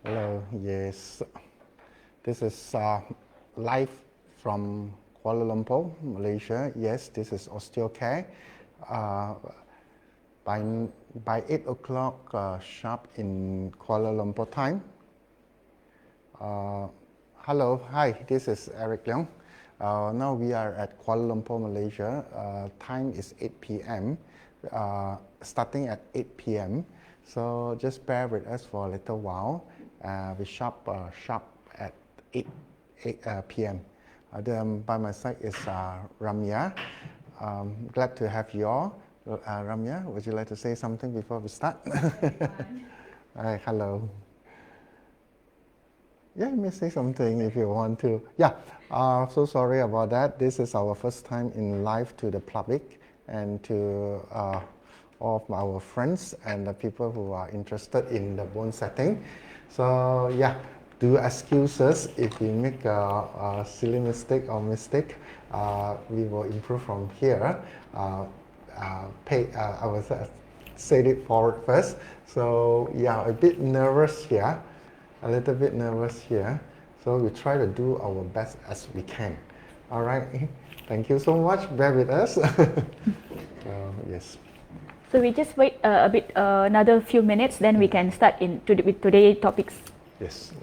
Hello, yes. This is live from Kuala Lumpur, Malaysia. Yes, this is Osteocare. By 8 o'clock sharp in Kuala Lumpur time. Hello, hi, this is Eric Leong. Now we are at Kuala Lumpur, Malaysia. Time is 8 p.m. Starting at 8 p.m. So just bear with us for a little while. We sharp at 8 p.m. By my side is Ramya. Glad to have you all. Ramya, would you like to say something before we start? Hi, hello. Yeah, you may say something if you want to. Yeah, so sorry about that. This is our first time in live to the public and to all of our friends and the people who are interested in the bone setting. So yeah, do excuse us if we make a silly mistake or mistake. We will improve from here. I will say it forward first. So yeah, a bit nervous here. A little bit nervous here, so we try to do our best as we can. All right, thank you so much. Bear with us. Yes. So we just wait a bit, another few minutes, then we can start with today's topics. Yes.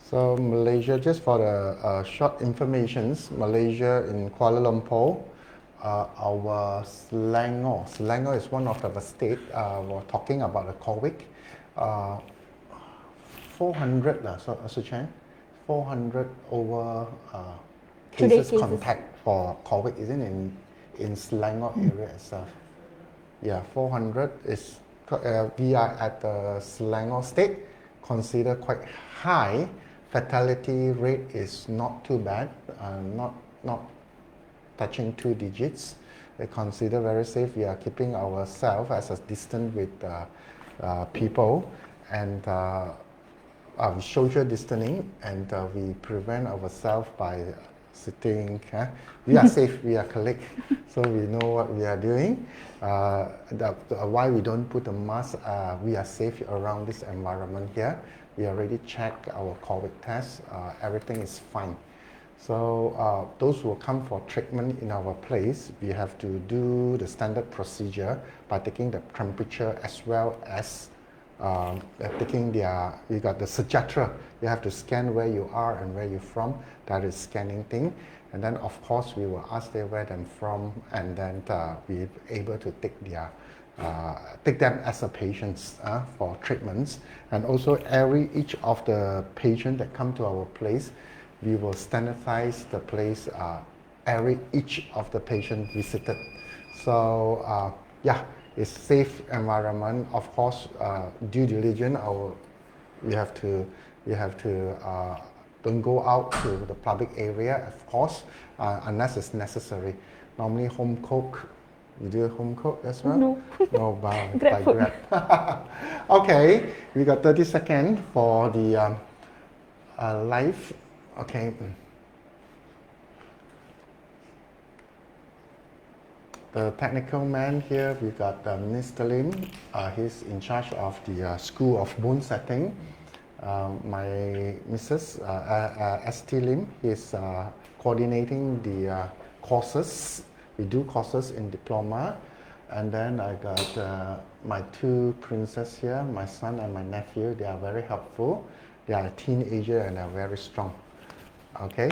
So Malaysia, just for the short informations, Malaysia in Kuala Lumpur, our Selangor is one of the state, we're talking about the COVID, 400, so Chan, 400 over cases contact for COVID, isn't it, in Selangor area itself? Yeah, 400 is, we are at the Selangor state, considered quite high. Fatality rate is not too bad, not touching 2 digits. They consider very safe. We are keeping ourselves as a distance with people and social distancing, and we prevent ourselves by sitting. We are safe, we are colleagues, so we know what we are doing. Why we don't put a mask, we are safe around this environment here. We already checked our COVID test, everything is fine. So those who come for treatment in our place, we have to do the standard procedure by taking the temperature as well as taking we got the curvature. You have to scan where you are and where you're from. That is scanning thing. And then of course we will ask them where they're from, and then we're able to take them as a patients for treatments. And also each of the patients that come to our place, we will standardize the place each of the patients visited. So yeah, it's safe environment. Of course, due diligence, we have to don't go out to the public area, of course, unless it's necessary. Normally home cook. You do home cook as well? No. No, by Grab. Okay, we got 30 seconds for the live. Okay. The technical man here, we got Mr. Lim. He's in charge of the School of Bone Setting. My Mrs. St. Lim is coordinating the courses. We do courses in diploma. And then I got my 2 princes here, my son and my nephew. They are very helpful. They are a teenager and are very strong. Okay.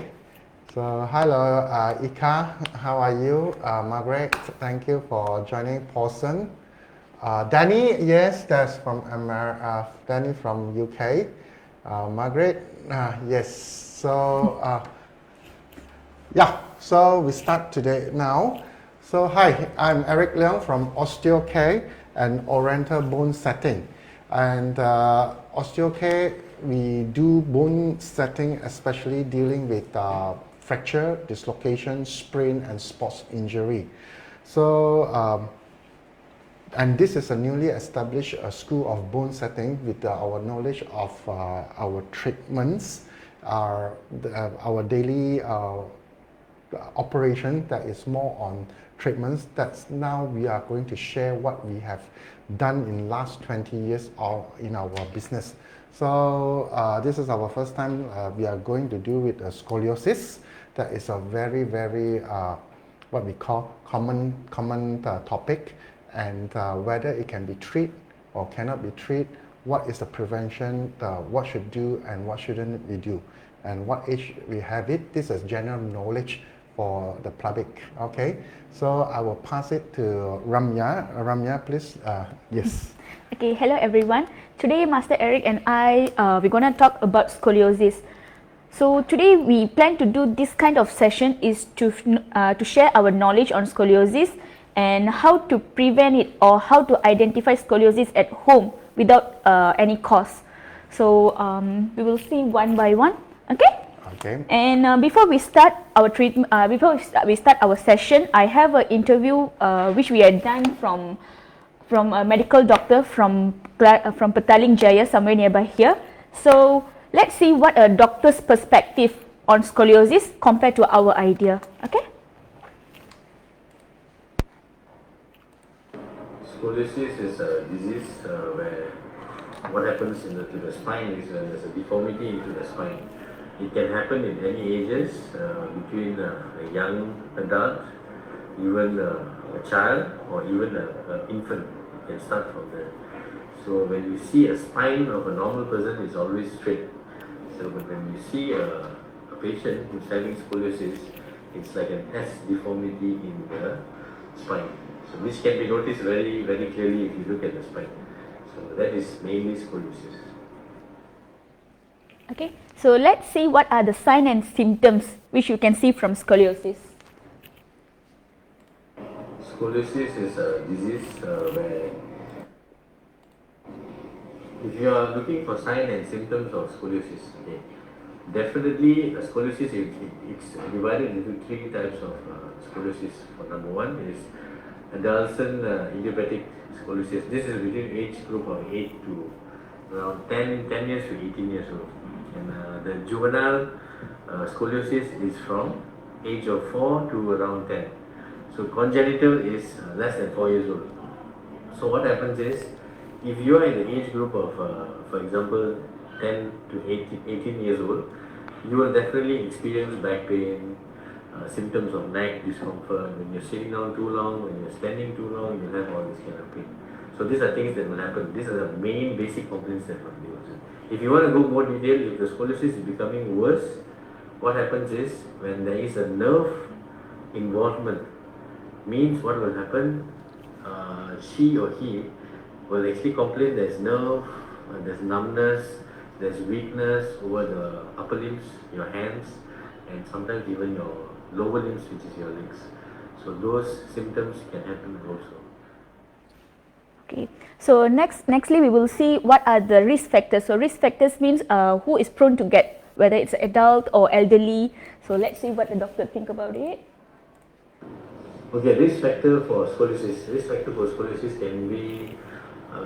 So hello, Ika, how are you? Margaret, thank you for joining. Paulson. Danny, yes, that's from Danny from UK. Margaret, yes. So yeah, so we start today now. So hi, I'm Eric Leong from Osteocare and Oriental Bone Setting. And Osteocare, we do bone setting, especially dealing with fracture, dislocation, sprain, and sports injury. So And this is a newly established school of bone setting with our knowledge of our treatments, our daily operation that is more on treatments. That's now we are going to share what we have done in last 20 years in our business. So this is our first time we are going to do with scoliosis. That is a very, very what we call common topic, and whether it can be treated or cannot be treated, what is the prevention, what should do and what shouldn't we do, and what age we have it. This is general knowledge for the public. Okay, so I will pass it to Ramya. Ramya, please. Yes. Okay, hello everyone. Today, Master Eric and I, we're gonna talk about scoliosis. So today we plan to do this kind of session is to share our knowledge on scoliosis and how to prevent it or how to identify scoliosis at home without any cost. So we will see one by one. Okay. Okay. And before we start our treatment, before we start our session, I have an interview which we had done from a medical doctor from Petaling, Jaya, somewhere nearby here. So let's see what a doctor's perspective on scoliosis compared to our idea. Okay. Scoliosis is a disease where what happens to the spine is when there's a deformity into the spine. It can happen in any ages, between a young adult, even a child, or even an infant. It can start from there. So when you see a spine of a normal person, it's always straight. So when you see a patient who's having scoliosis, it's like an S deformity in the spine. So which can be noticed very, very clearly if you look at the spine. So that is mainly scoliosis. Okay, so let's see what are the signs and symptoms which you can see from scoliosis. Scoliosis is a disease where if you are looking for signs and symptoms of scoliosis, okay, definitely scoliosis it's divided into three types of scoliosis. For number one is adolescent idiopathic scoliosis. This is between age group of 8 to around 10 years to 18 years old. And the juvenile scoliosis is from age of 4 to around 10. So congenital is less than 4 years old. So what happens is, if you are in the age group of, for example, 10 to 18 years old, you will definitely experience back pain, symptoms of neck discomfort. When you're sitting down too long, when you're standing too long, you'll have all this kind of pain. So these are things that will happen. These are the main basic complaints that will be. If you want to go more detailed, if the scoliosis is becoming worse, what happens is when there is a nerve involvement, means what will happen, she or he will actually complain there's nerve, there's numbness, there's weakness over the upper limbs, your hands, and sometimes even your lower limbs, which is your legs. So those symptoms can happen also. Okay, so nextly we will see what are the risk factors. So risk factors means who is prone to get, whether it's adult or elderly. So let's see what the doctor think about it. Okay, risk factor for scoliosis. Risk factor for scoliosis can be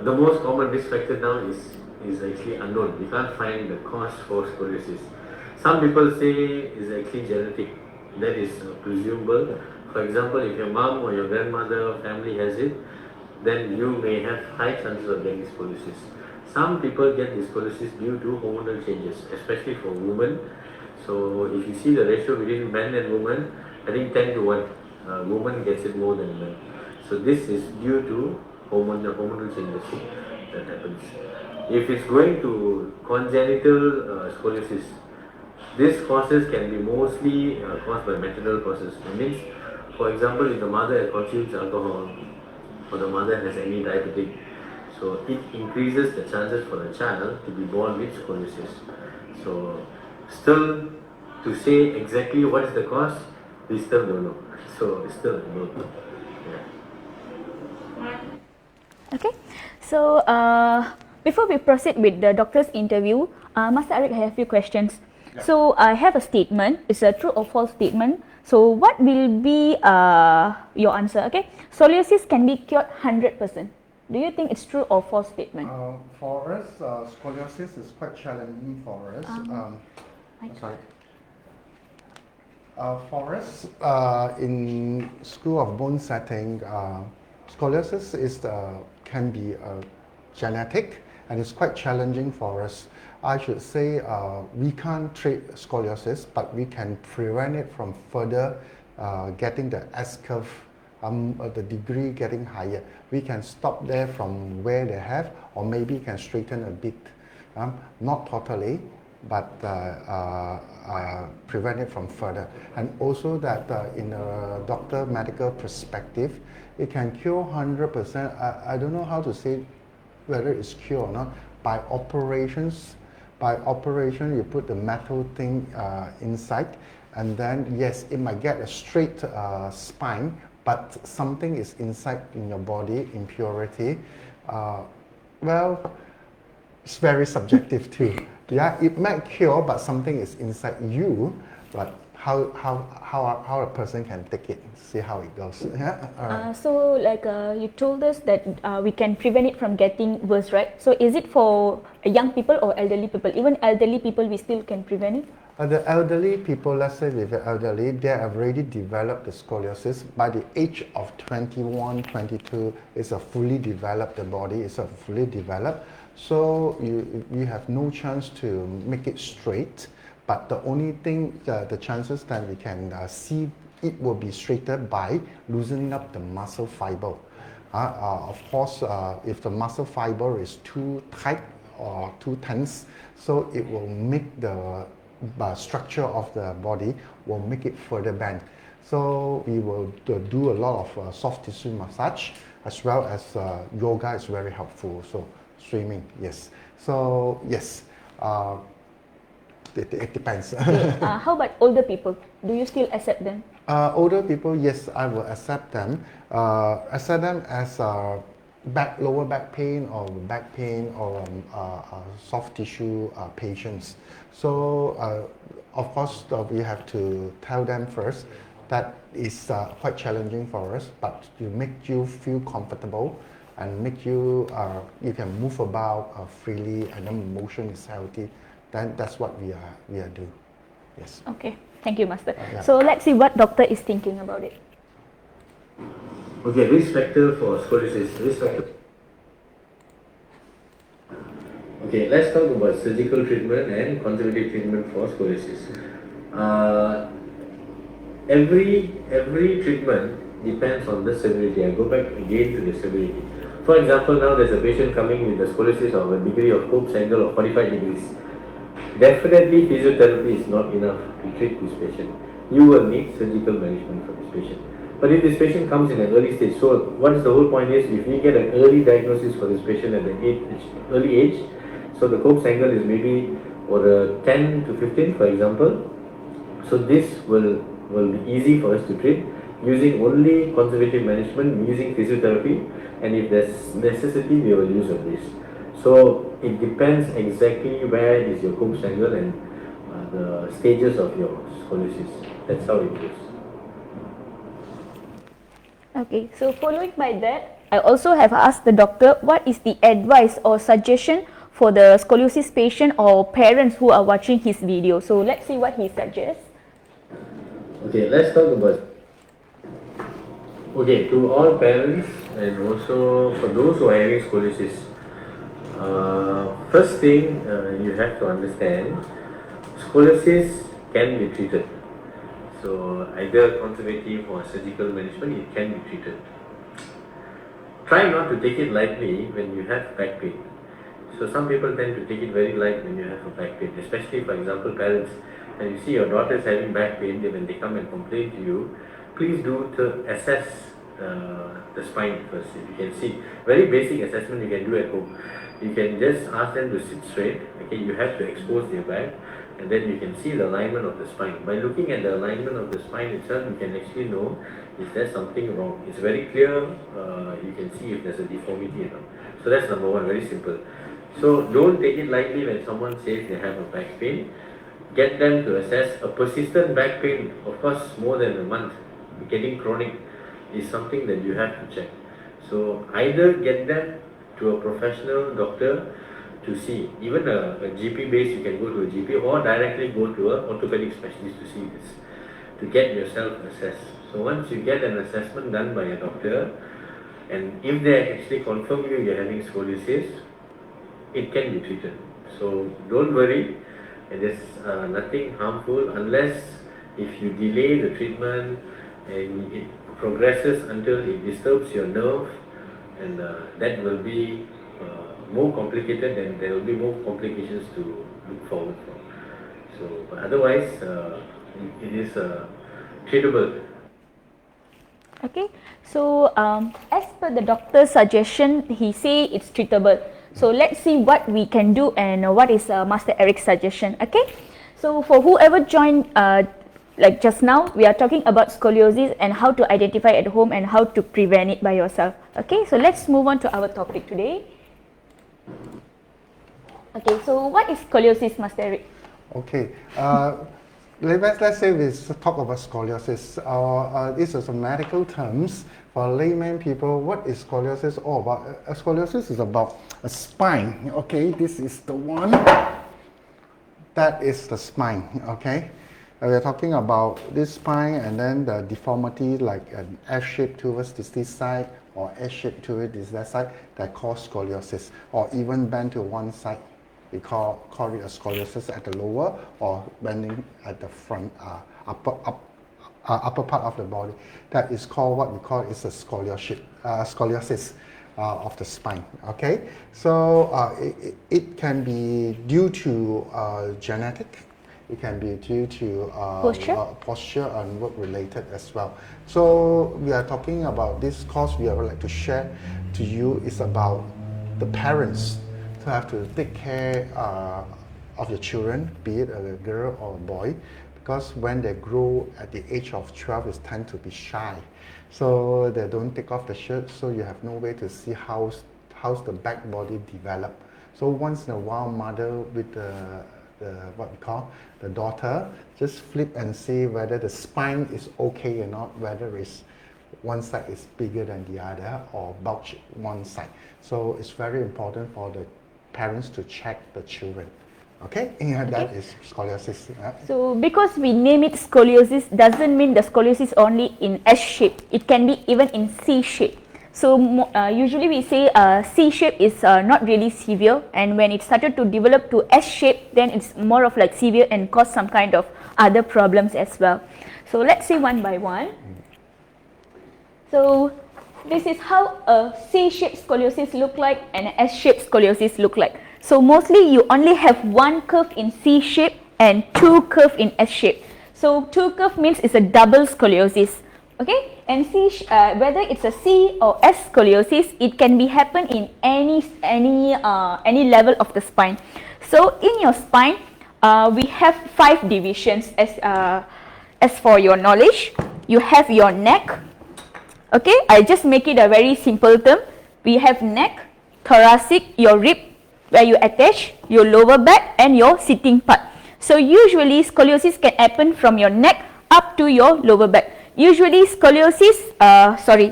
the most common risk factor now is actually unknown. We can't find the cause for scoliosis. Some people say is actually genetic. That is presumable. For example, if your mom or your grandmother or family has it, then you may have high chances of getting scoliosis. Some people get this scoliosis due to hormonal changes, especially for women. So if you see the ratio between men and women, I think 10 to 1. Woman gets it more than men. So this is due to hormonal changes that happens. If it's going to congenital scoliosis, these causes can be mostly caused by maternal causes. It means, for example, if the mother consumes alcohol, or the mother has any diabetic, so it increases the chances for the child to be born with scoliosis. So still, to say exactly what is the cause, we still don't know. So still don't know. Yeah. Okay, so before we proceed with the doctor's interview, Master Eric, I have a few questions. So I have a statement. It's a true or false statement. So what will be your answer? Okay. Scoliosis can be cured 100%. Do you think it's true or false statement? For us, scoliosis is quite challenging for us. Sorry. For us, in school of bone setting, scoliosis can be genetic, and it's quite challenging for us. I should say we can't treat scoliosis, but we can prevent it from further getting the S curve, the degree getting higher. We can stop there from where they have, or maybe can straighten a bit, not totally, but prevent it from further. And also that in a doctor medical perspective, it can cure 100%. I don't know how to say whether it's cure or not. By operation, you put the metal thing inside, and then yes, it might get a straight spine, but something is inside in your body, impurity. Well, it's very subjective too. Yeah, it might cure, but something is inside you. But how a person can take it, see how it goes. Yeah. So like you told us that we can prevent it from getting worse, right? So is it for young people or elderly people? Even elderly people, we still can prevent it? The elderly people, let's say with the elderly, they have already developed the scoliosis. By the age of 21, 22, it's a fully developed, the body is a fully developed. So you have no chance to make it straight. But the only thing, the chances that we can see it will be straighter by loosening up the muscle fiber. Of course, if the muscle fiber is too tight or too tense, so it will make the structure of the body will make it further bend. So we will do a lot of soft tissue massage, as well as yoga is very helpful. So swimming, yes. So yes, it depends. How about older people? Do you still accept them? Older people, yes, I will accept them. Accept them as lower back pain or back pain or soft tissue patients. So of course we have to tell them first that is quite challenging for us, but to make you feel comfortable and make you you can move about freely, and then motion is healthy. Then that's what we are doing. Yes. Okay, thank you, Master. Yeah. So let's see what doctor is thinking about it. Okay, risk factor for scoliosis. Risk factor. Okay, let's talk about surgical treatment and conservative treatment for scoliosis. Every treatment depends on the severity. I go back again to the severity. For example, now there's a patient coming with a scoliosis of a degree of Cope's angle of 45 degrees. Definitely physiotherapy is not enough to treat this patient. You will need surgical management for this patient. But if this patient comes in an early stage, so what is the whole point is, if we get an early diagnosis for this patient at the early age, so the Cope's angle is maybe for 10 to 15 for example, so this will be easy for us to treat using only conservative management, using physiotherapy, and if there's necessity, we will use of this. So it depends exactly where is your Cope's angle and the stages of your scoliosis. That's how it is. Okay, so following by that, I also have asked the doctor what is the advice or suggestion for the scoliosis patient or parents who are watching his video. So let's see what he suggests. Okay, let's talk about. Okay, to all parents and also for those who are having scoliosis, first thing you have to understand, scoliosis can be treated. So either conservative or surgical management, it can be treated. Try not to take it lightly when you have back pain. So some people tend to take it very light when you have a back pain, especially for example parents, and you see your daughter is having back pain, when they come and complain to you, please do to assess the spine first. If you can see, very basic assessment you can do at home. You can just ask them to sit straight, okay, you have to expose their back, and then you can see the alignment of the spine. By looking at the alignment of the spine itself, you can actually know if there's something wrong. It's very clear, you can see if there's a deformity or not. So that's number one, very simple. So don't take it lightly when someone says they have a back pain. get them to assess a persistent back pain, of course more than a month, getting chronic, is something that you have to check. So either get them to a professional doctor to see, even a GP base, you can go to a GP or directly go to an orthopedic specialist to see this, to get yourself assessed. So once you get an assessment done by a doctor, and if they actually confirm you're having scoliosis, it can be treated. So don't worry, there's nothing harmful unless if you delay the treatment and it progresses until it disturbs your nerve, and that will be more complicated, and there will be more complications to look forward for. So, but otherwise, it is treatable. Okay, so as per the doctor's suggestion, he say it's treatable. So let's see what we can do and what is Master Eric's suggestion. Okay, so for whoever joined like just now, we are talking about scoliosis and how to identify at home and how to prevent it by yourself. Okay, so let's move on to our topic today. Okay, so what is scoliosis, Master Eric? Okay, let's say we talk about scoliosis. This is a medical terms for layman people. What is scoliosis all about? Scoliosis is about a spine. Okay, this is the one. That is the spine. Okay, we are talking about this spine, and then the deformity like an S shape towards this side or S shape towards this side, that cause scoliosis, or even bend to one side. We call it a scoliosis at the lower, or bending at the front, upper part of the body. That is called, what we call is a scoliosis of the spine. Okay, so it can be due to genetic. It can be due to posture and work related as well. So we are talking about this course we would like to share to you is about the parents to have to take care of the children, be it a girl or a boy, because when they grow at the age of 12, they tend to be shy. So they don't take off the shirt, so you have no way to see how's the back body develop. So once in a while, mother with the what we call the daughter, just flip and see whether the spine is okay or not, whether it's one side is bigger than the other or bulge one side. So it's very important for the parents to check the children. Okay, yeah, that is scoliosis. So because we name it scoliosis doesn't mean the scoliosis only in S shape. It can be even in C shape. So usually we say C shape is not really severe, and when it started to develop to S shape, then it's more of like severe and cause some kind of other problems as well. So let's see one by one. So this is how a C-shaped scoliosis look like and an S-shaped scoliosis look like. So mostly you only have one curve in C shape and two curve in S shape. So two curve means it's a double scoliosis. Okay, and whether it's a C or S scoliosis, it can be happen in any level of the spine. So in your spine, we have 5 divisions. As for your knowledge, you have your neck. Okay, I just make it a very simple term. We have neck, thoracic, your rib, where you attach your lower back and your sitting part. So usually scoliosis can happen from your neck up to your lower back. Usually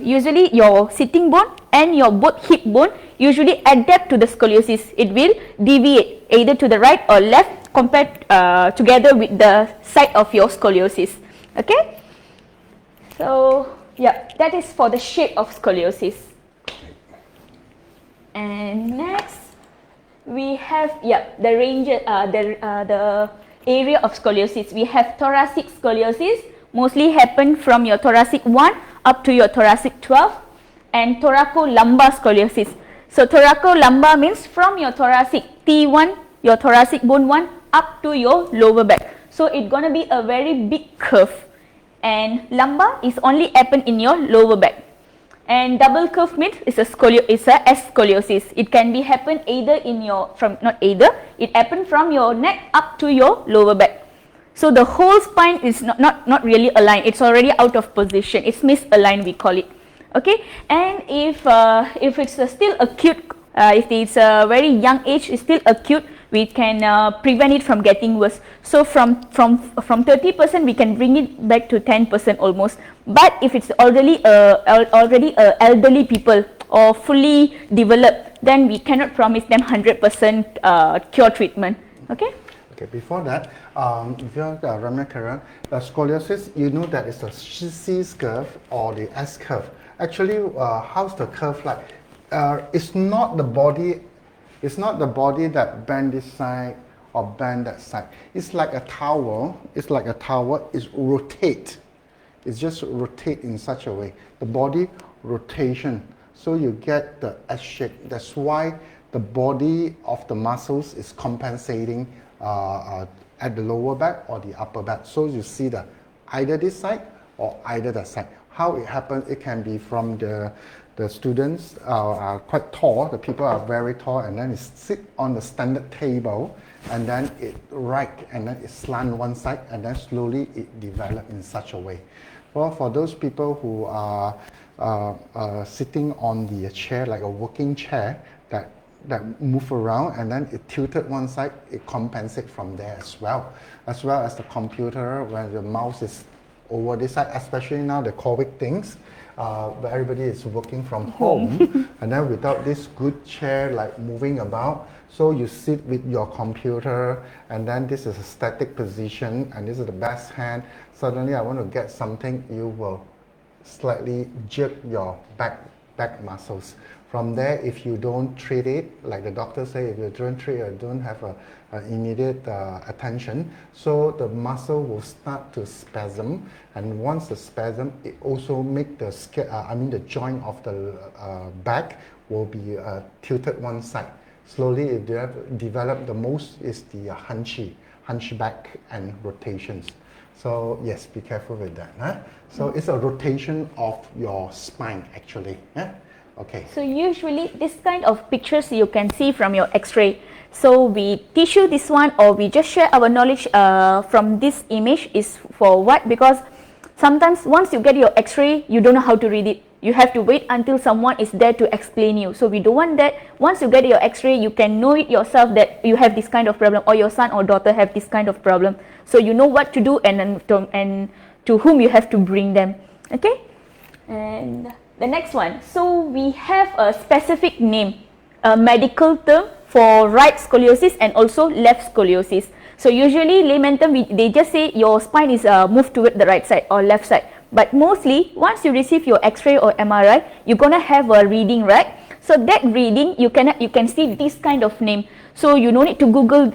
usually your sitting bone and your both hip bone usually adapt to the scoliosis. It will deviate either to the right or left compared together with the side of your scoliosis. Okay, so yeah, that is for the shape of scoliosis. And next we have the range, the area of scoliosis. We have thoracic scoliosis, mostly happen from your thoracic 1 up to your thoracic 12, and thoracolumbar scoliosis. So thoracolumbar means from your thoracic T1, your thoracic bone 1 up to your lower back. So it's gonna be a very big curve, and lumbar is only happen in your lower back. And double curve means it's a S scoliosis. It can be happen either in your it happen from your neck up to your lower back. So the whole spine is not really aligned. It's already out of position. It's misaligned, we call it. Okay, and if it's still acute, if it's a very young age, it's still acute, we can prevent it from getting worse. So from 30% we can bring it back to 10% almost. But if it's already elderly people or fully developed, then we cannot promise them 100% cure treatment. Okay. Okay, before that, if you're Ramya, the scoliosis, you know that it's a C curve or the S curve. Actually, how's the curve like? It's not the body that bend this side or bend that side. It's like a tower. It's like a tower. It's rotate. It's just rotate in such a way. The body rotation. So you get the S shape. That's why the body of the muscles is compensating at the lower back or the upper back. So you see either this side or either that side. How it happens, it can be from the students are quite tall, the people are very tall, and then it sit on the standard table, and then it right, and then it slant one side, and then slowly it develop in such a way. Well, for those people who are sitting on the chair, like a working chair, that move around and then it tilted one side, it compensates from there as well as the computer when the mouse is over this side, especially now the COVID things, where everybody is working from home and then without this good chair like moving about, so you sit with your computer and then this is a static position and this is the best hand. Suddenly I want to get something, you will slightly jerk your back muscles. From there, if you don't treat it, like the doctor say, if you don't treat it, don't have an immediate attention, so the muscle will start to spasm, and once the spasm, it also make the joint of the back will be tilted one side. Slowly, it develop the most is the hunchback and rotations. So yes, be careful with that. Huh? So it's a rotation of your spine actually. Yeah? Okay. So usually this kind of pictures you can see from your x-ray. So we teach you this one or we just share our knowledge from this image is for what? Because sometimes once you get your x-ray, you don't know how to read it. You have to wait until someone is there to explain you. So we don't want that. Once you get your x-ray, you can know it yourself that you have this kind of problem or your son or daughter have this kind of problem. So you know what to do and to whom you have to bring them. Okay? And the next one. So we have a specific name, a medical term for right scoliosis and also left scoliosis. So usually layman term, they just say your spine is moved toward the right side or left side. But mostly, once you receive your X-ray or MRI, you're gonna have a reading, right? So that reading, you can see this kind of name. So you don't need to Google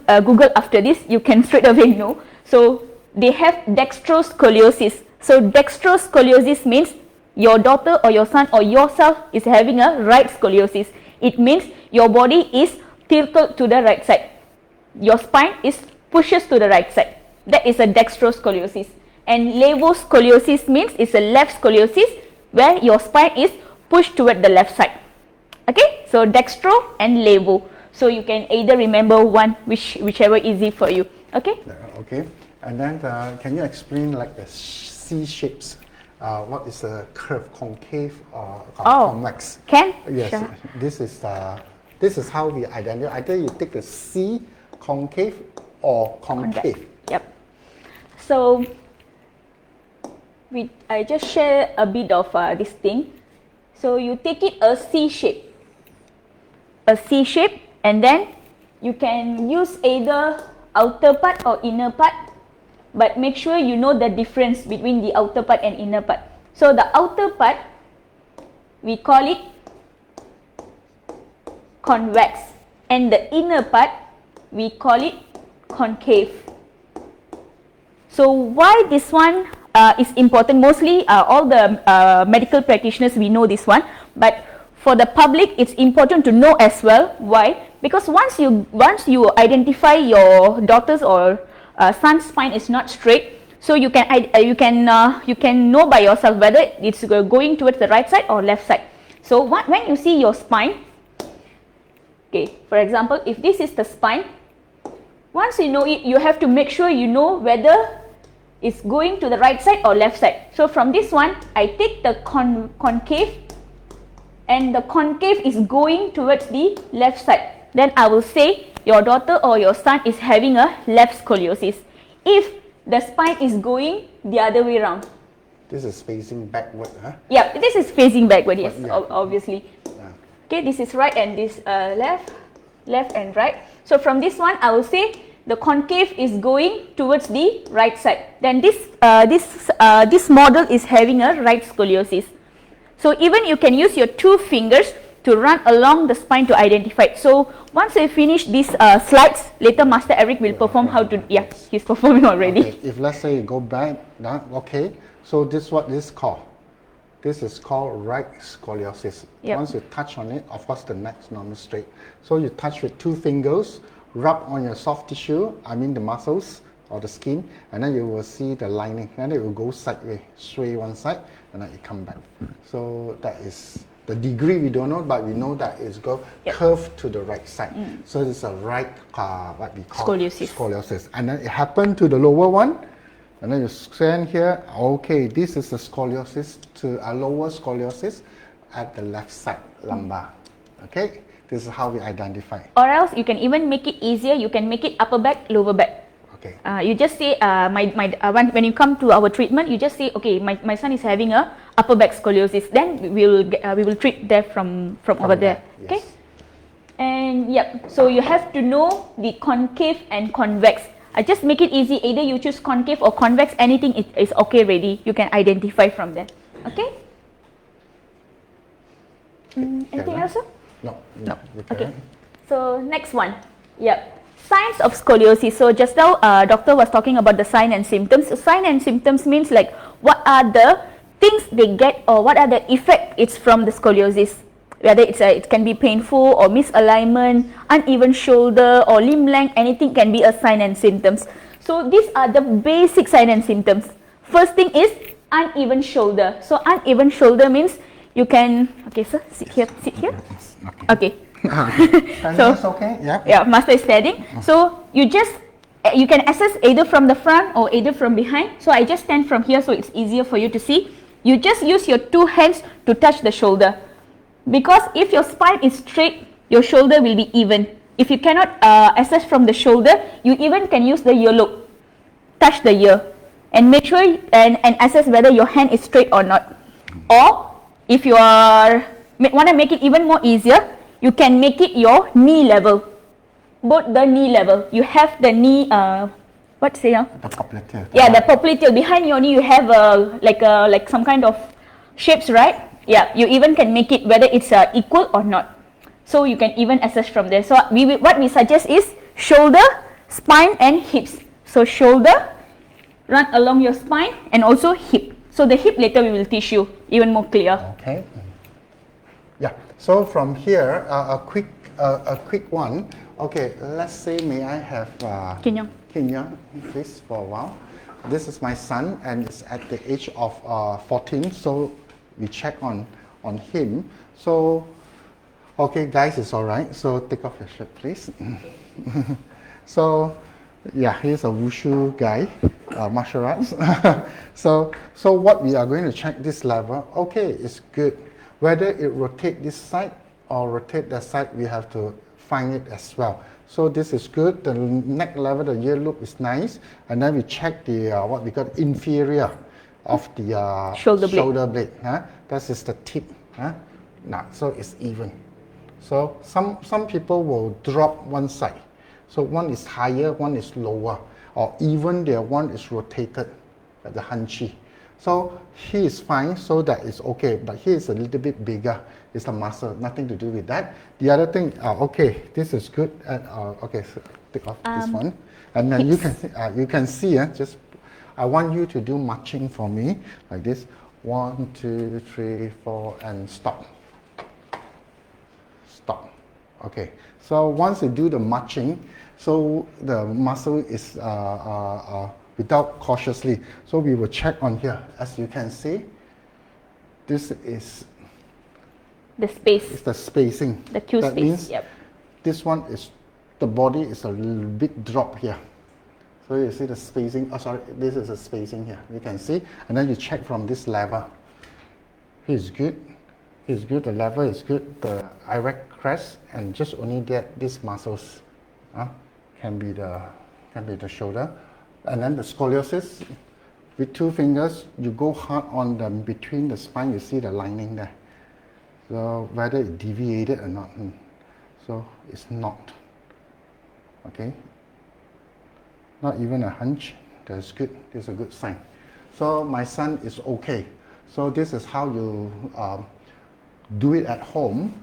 after this. You can straight away know. So they have dextroscoliosis. So dextroscoliosis means your daughter or your son or yourself is having a right scoliosis. It means your body is tilted to the right side. Your spine is pushes to the right side. That is a dextroscoliosis. And levoscoliosis means it's a left scoliosis where your spine is pushed toward the left side. Okay, so dextro and levo. So you can either remember one, whichever easy for you. Okay. Okay, and then can you explain like the C shapes? What is a curve, concave or convex? Can? Yes, sure. This is how we identify. Either you take the C, concave or concave. Yep. So I just share a bit of this thing. So you take it a C shape. A C shape, and then you can use either outer part or inner part, but make sure you know the difference between the outer part and inner part. So the outer part, we call it convex, and the inner part, we call it concave. So why this one is important? Mostly all the medical practitioners, we know this one, but for the public, it's important to know as well. Why? Because once you identify your daughter's or son's spine is not straight, so you can know by yourself whether it's going towards the right side or left side. So when you see your spine, okay, for example, if this is the spine, once you know it, you have to make sure you know whether it's going to the right side or left side. So from this one, I take the concave, and the concave is going towards the left side. Then I will say your daughter or your son is having a left scoliosis. If the spine is going the other way around. This is facing backward, huh? Yeah, this is facing backward, yes, Yeah. obviously. Yeah. Okay, this is right and this left and right. So from this one, I will say the concave is going towards the right side. Then this model is having a right scoliosis. So even you can use your 2 fingers to run along the spine to identify it. So once I finish these slides, later Master Eric will perform how to, yeah, he's performing already. Okay. If let's say you go back, okay, so this is what this is called. This is called right scoliosis. Yep. Once you touch on it, of course the neck's normal straight. So you touch with 2 fingers, rub on your soft tissue, I mean the muscles or the skin, and then you will see the lining. And it will go sideways, sway one side, and then it come back. So that is the degree we don't know, but we know that it's go curved to the right side. So it's a right, what we call scoliosis. And then it happened to the lower one, and then you scan here. Okay, this is the scoliosis to a lower scoliosis at the left side lumbar. Okay, this is how we identify. Or else you can even make it easier. You can make it upper back, lower back. Okay. You just say, when you come to our treatment, you just say, okay, my son is having a upper back scoliosis. Then we will treat that from over there. Yes. Okay. And yep. So you have to know the concave and convex. I just make it easy. Either you choose concave or convex. Anything is okay. Ready. You can identify from there. Okay. Anything else, sir? No. Okay. So next one. Yep. Signs of scoliosis. So just now, doctor was talking about the sign and symptoms. So sign and symptoms means like what are the things they get or what are the effect it's from the scoliosis. Whether it can be painful or misalignment, uneven shoulder or limb length, anything can be a sign and symptoms. So these are the basic sign and symptoms. First thing is uneven shoulder. So uneven shoulder means you can, okay sir, sit here. Okay. So that's okay. Yeah, master is standing. So you can access either from the front or either from behind. So I just stand from here so it's easier for you to see. You just use your 2 hands to touch the shoulder. Because if your spine is straight, your shoulder will be even. If you cannot access from the shoulder, you even can use the earlobe. Touch the ear and make sure and assess whether your hand is straight or not. Or if you want to make it even more easier, you can make it your knee level. Both the knee level. You have the knee, what's it? The popliteal. Yeah, the popliteal. Behind your knee, you have like some kind of shapes, right? Yeah, you even can make it whether it's equal or not. So you can even assess from there. So what we suggest is shoulder, spine and hips. So shoulder, run along your spine and also hip. So the hip later we will teach you even more clear. Okay. Yeah. So from here, a quick one. Okay, let's say may I have Kinyong, please, for a while. This is my son and it's at the age of 14. So we check on him. So okay guys, it's all right. So take off your shirt, please. So yeah, he's a wushu guy, martial arts. So what we are going to check this level. Okay, it's good. Whether it rotate this side or rotate that side, we have to find it as well. So this is good. The neck level, the ear loop is nice, and then we check the what we call inferior of the shoulder blade. That is the tip. Now, so it's even. So some people will drop one side. So one is higher, one is lower, or even the one is rotated, like the hunchy. So he is fine, so that is okay. But he is a little bit bigger. It's a muscle, nothing to do with that. The other thing, okay, this is good. Okay, so take off this one, and then you can see. Just I want you to do marching for me like this. 1, 2, 3, 4, and stop. Stop. Okay. So once you do the marching, so the muscle is without cautiously. So we will check on here. As you can see, this is the space. It's the spacing. The Q that space. Means yep. This one is the body is a little bit drop here. So you see the spacing. Oh, sorry, this is a spacing here. You can see, and then you check from this level. He's good. He's good. The level is good. The erect crest, and just only get these muscles. can be the shoulder. And then the scoliosis, with 2 fingers, you go hard on them between the spine, you see the lining there. So whether it deviated or not. So it's not. Okay. Not even a hunch. That's good. This is a good sign. So my son is okay. So this is how you do it at home.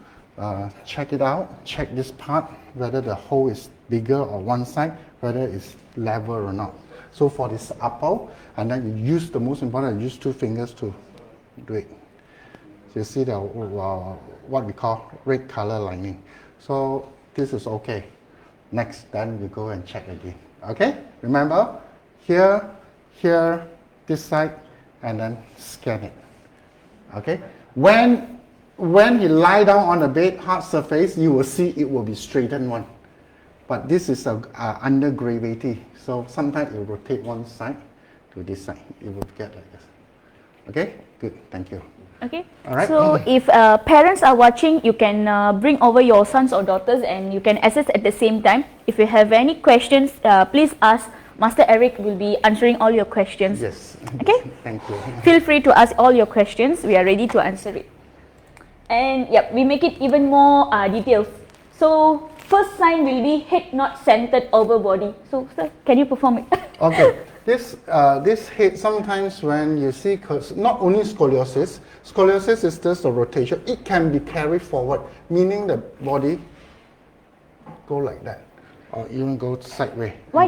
Check it out. Check this part, whether the hole is bigger or one side, whether it's level or not. So for this upper, and then you use the most important, use 2 fingers to do it. So you see the what we call red color lining. So this is okay. Next, then we go and check again. Okay? Remember, here, this side, and then scan it. Okay? When he lie down on the bed, hard surface, you will see it will be straightened one. But this is under gravity, so sometimes it will rotate one side to this side. It will get like this. Okay? Good. Thank you. Okay. All right. So if parents are watching, you can bring over your sons or daughters and you can assess at the same time. If you have any questions, please ask. Master Eric will be answering all your questions. Yes. Okay. Thank you. Feel free to ask all your questions. We are ready to answer it. And yep, we make it even more detailed. So first sign will be head not centered over body. So sir, can you perform it? Okay. This head, sometimes when you see, not only scoliosis is just a rotation. It can be carried forward, meaning the body go like that, or even go sideways. Why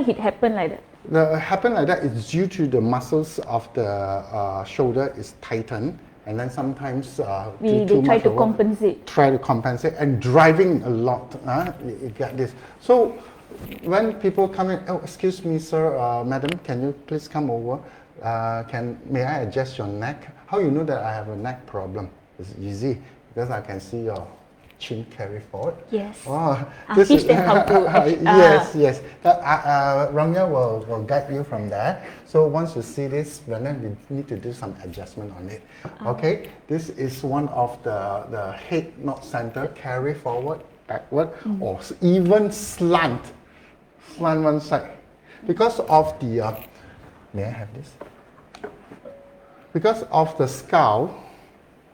it happen like that? The happen like that is due to the muscles of the shoulder is tightened, and then sometimes they try to compensate. Try to compensate and driving a lot. You get this. So when people come in, oh, excuse me, sir, madam, can you please come over? May I adjust your neck? How you know that I have a neck problem? It's easy because I can see your chin carry forward. Yes. Oh, teach them how to. Yes. Ramya will guide you from there. So once you see this, then we need to do some adjustment on it. Okay. This is one of the head not center, carry forward, backward, or even slant one side. Because of the, may I have this? Because of the skull,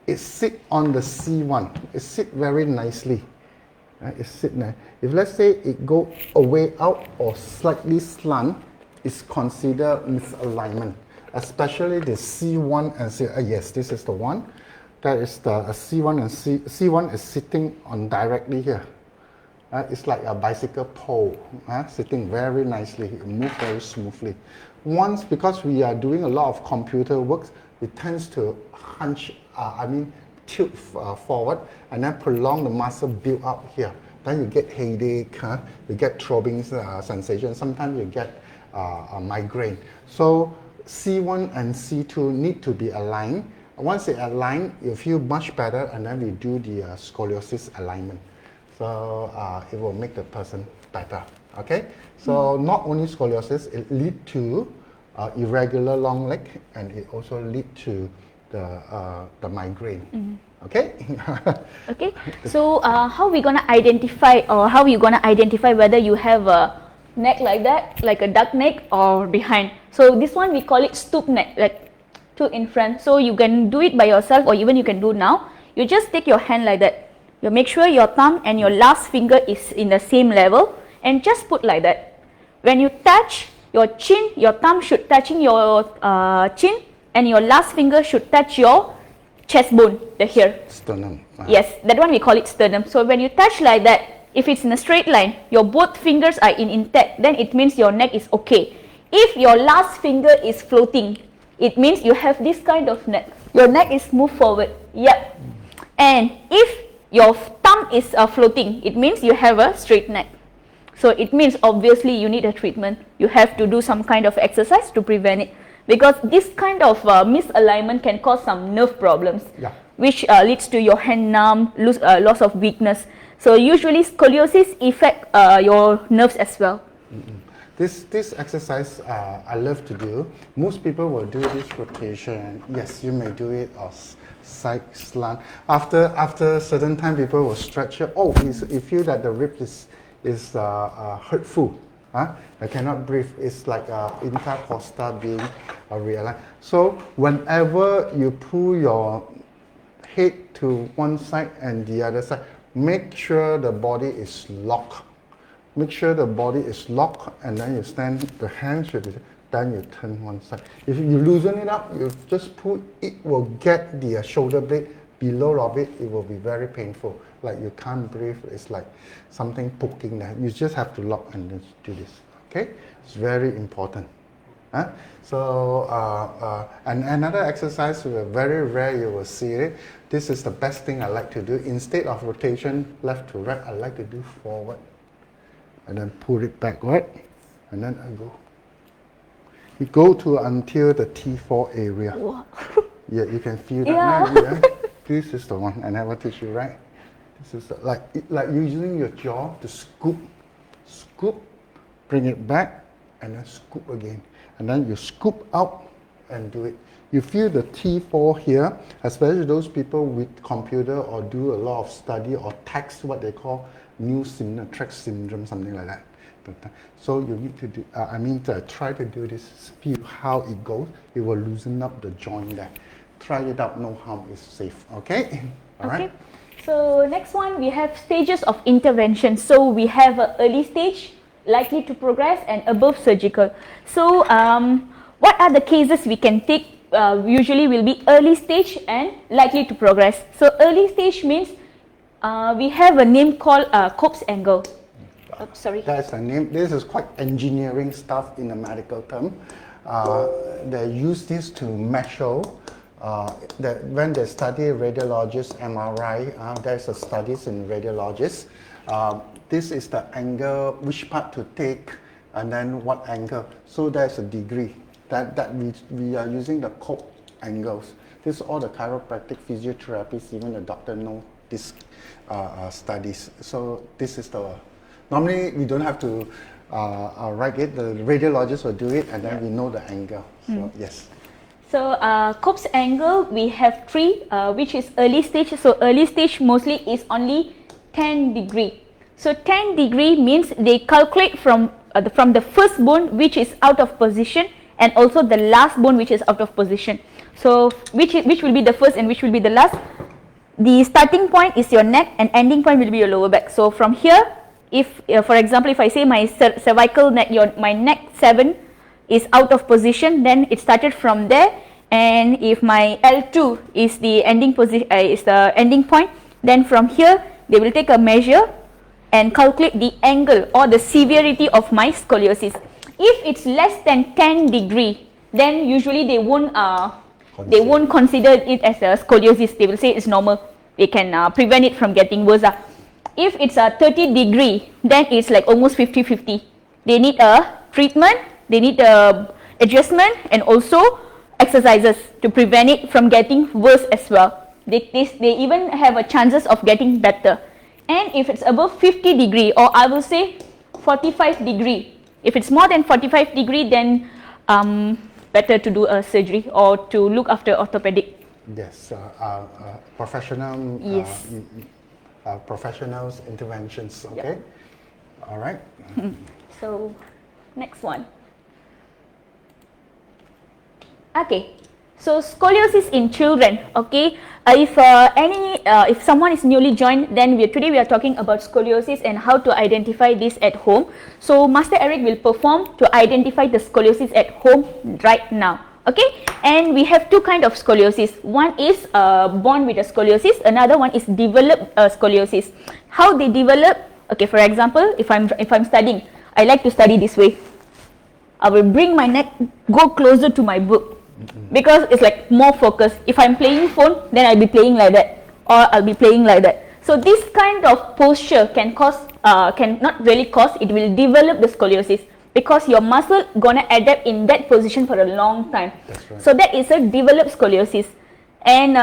it sits on the C1. It sits very nicely. It sits there. If let's say it go away out or slightly slant, it's considered misalignment. Especially the C1 and C. Yes, this is the one. That is the C1 and C1 is sitting on directly here. It's like a bicycle pole, sitting very nicely. It moves very smoothly. Once, because we are doing a lot of computer work, it tends to hunch, tilt forward and then prolong the muscle build up here. Then you get headache, you get throbbing sensation. Sometimes you get a migraine. So C1 and C2 need to be aligned. Once they align, you feel much better, and then we do the scoliosis alignment. So it will make the person better. Okay. So not only scoliosis, it lead to irregular long leg, and it also lead to the migraine. Okay. Okay. So how we gonna identify, or how you gonna identify whether you have a neck like that, like a duck neck, or behind? So this one we call it stoop neck, like two in front. So you can do it by yourself, or even you can do now. You just take your hand like that. You make sure your thumb and your last finger is in the same level, and just put like that. When you touch your chin, your thumb should touching your chin, and your last finger should touch your chest bone, here. Sternum. Yes, that one we call it sternum. So when you touch like that, if it's in a straight line, your both fingers are intact, then it means your neck is okay. If your last finger is floating, it means you have this kind of neck. Your neck is moved forward. Yep. And if your thumb is floating, it means you have a straight neck. So it means obviously you need a treatment. You have to do some kind of exercise to prevent it, because this kind of misalignment can cause some nerve problems, which leads to your hand numb, loss of weakness. So usually scoliosis affect your nerves as well. This exercise I love to do. Most people will do this rotation. Yes, you may do it, or side slant. After a certain time, people will stretch it. Oh, you feel that the rib is is hurtful. I cannot breathe. It's like intercostal being realigned. So whenever you pull your head to one side and the other side, make sure the body is locked. Make sure the body is locked, and then you stand, the hand should be, then you turn one side. If you loosen it up, you just pull, it will get the shoulder blade below of it, it will be very painful. Like you can't breathe, it's like something poking there. You just have to lock and then do this, okay? It's very important. So, and another exercise, very rare you will see it. This is the best thing I like to do. Instead of rotation left to right, I like to do forward. And then pull it backward, and then I go. You go to until the T4 area. Yeah, you can feel that. Yeah. Yeah. This is the one I never teach you, right? This is like using your jaw to scoop, bring it back, and then scoop again. And then you scoop out and do it. You feel the T4 here, especially those people with computer or do a lot of study or text, what they call new syndrome, track syndrome, something like that. So you need to do, try to do this, feel how it goes. It will loosen up the joint there. Try it out, no harm, is safe, okay? All right. So next one, we have stages of intervention. So we have an early stage, likely to progress, and above surgical. So what are the cases we can take? Usually will be early stage and likely to progress. So early stage means we have a name called Cope's angle. Sorry. That's a name. This is quite engineering stuff in a medical term. They use this to measure that when they study radiologists, MRI, there's a studies in radiologists. This is the angle, which part to take, and then what angle. So there's a degree that we are using the Cope angles. This is all the chiropractic physiotherapists, even the doctor know this studies. So this is the, normally we don't have to write it, the radiologist will do it, and then we know the angle. So yes. So Cope's angle, we have three, which is early stage. So early stage mostly is only 10 degree. So 10 degree means they calculate from the first bone which is out of position, and also the last bone which is out of position. So which will be the first and which will be the last. The starting point is your neck and ending point will be your lower back. So from here, if for example, if I say my cervical neck, my neck 7 is out of position, then it started from there. And if my L2 is the ending position, is the ending point, then from here they will take a measure and calculate the angle or the severity of my scoliosis. If it's less than 10 degree, then usually they won't consider it as a scoliosis. They will say it's normal. They can prevent it from getting worse. If it's a 30 degree, then it's like almost 50-50. They need a treatment, they need a adjustment, and also exercises to prevent it from getting worse as well. They even have a chances of getting better. And if it's above 50 degree, or I will say 45 degree, if it's more than 45 degree, then better to do a surgery or to look after orthopedic. Yes, professional. Yes. Professionals interventions. Okay. Yep. All right. So next one. Okay. So scoliosis in children. Okay. If someone is newly joined, then today we are talking about scoliosis and how to identify this at home. So Master Eric will perform to identify the scoliosis at home right now. Okay, and we have two kinds of scoliosis. One is born with a scoliosis, another one is developed scoliosis. How they develop? Okay, for example, if I'm studying, I like to study this way. I will bring my neck, go closer to my book, because it's like more focused. If I'm playing phone, then I'll be playing like that, or I'll be playing like that. So this kind of posture can not really cause, it will develop the scoliosis, because your muscle gonna adapt in that position for a long time. That's right. So that is a developed scoliosis. And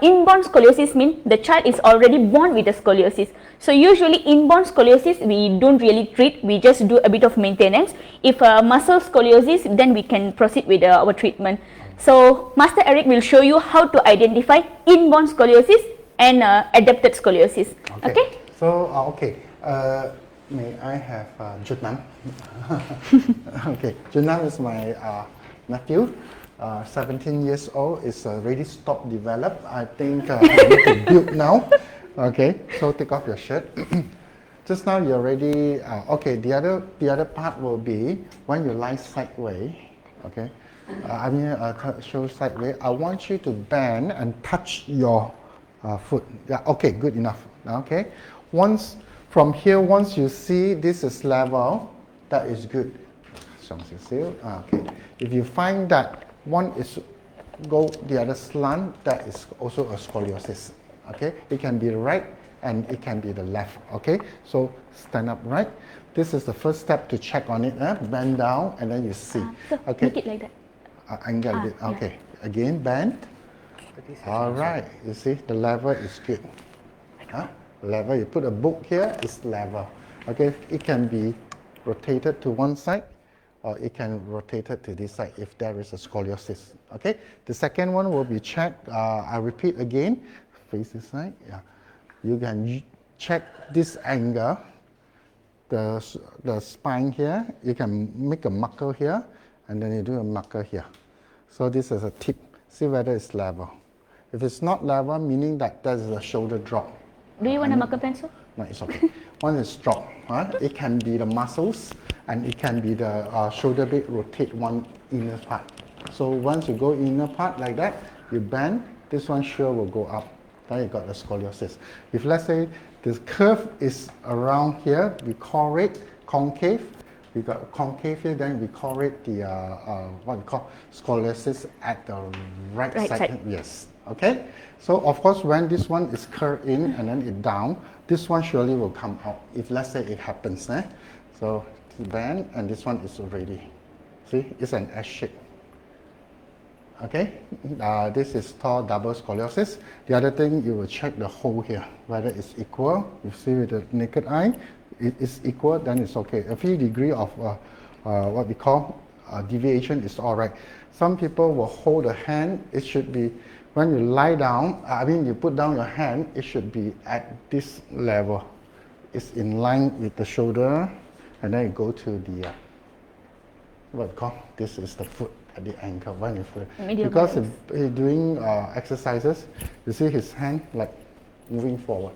inborn scoliosis means the child is already born with a scoliosis. So usually inborn scoliosis we don't really treat, we just do a bit of maintenance. If muscle scoliosis, then we can proceed with our treatment. So Master Eric will show you how to identify inborn scoliosis and adapted scoliosis. Okay. So, okay. May I have Junam? Okay, Junam is my nephew. 17 years old. Is already stopped developed. I think I need to build now. Okay, so take off your shirt. Just now you already okay. The other part will be when you lie sideways. Okay, show sideways. I want you to bend and touch your foot. Yeah. Okay. Good enough. Okay. Once from here, once you see this is level, that is good. Okay. If you find that one is go the other slant, that is also a scoliosis. Okay. It can be right and it can be the left. Okay. So stand up right. This is the first step to check on it. Bend down and then you see. So okay. make it like that. Angle it. Okay. Yeah. Again, bend. All right. You see the level is good. Level. You put a book here. It's level. Okay. It can be rotated to one side, or it can rotate it to this side if there is a scoliosis. Okay. The second one will be checked. I repeat again. Face this side. Yeah. You can check this angle. The spine here. You can make a marker here, and then you do a marker here. So this is a tip. See whether it's level. If it's not level, meaning that there's a shoulder drop. Do you want a marker pencil? No, it's okay. One is drop. It can be the muscles, and it can be the shoulder blade rotate one inner part. So once you go inner part like that, you bend, this one sure will go up. Then you got the scoliosis. If let's say this curve is around here, we call it concave. We got concave here, then we call it the what we call scoliosis at the right side. Yes. Okay. So of course, when this one is curved in and then it down, this one surely will come out. If let's say it happens, so bend and this one is already. See, it's an S shape. Okay. This is called double scoliosis. The other thing, you will check the hole here whether it's equal. You see with the naked eye, it is equal, then it's okay. A few degree of what we call deviation is all right. Some people will hold a hand. It should be when you lie down. You put down your hand. It should be at this level. It's in line with the shoulder, and then you go to the what we call. This is the foot at the ankle. When you feel because if he's doing exercises, you see his hand like moving forward.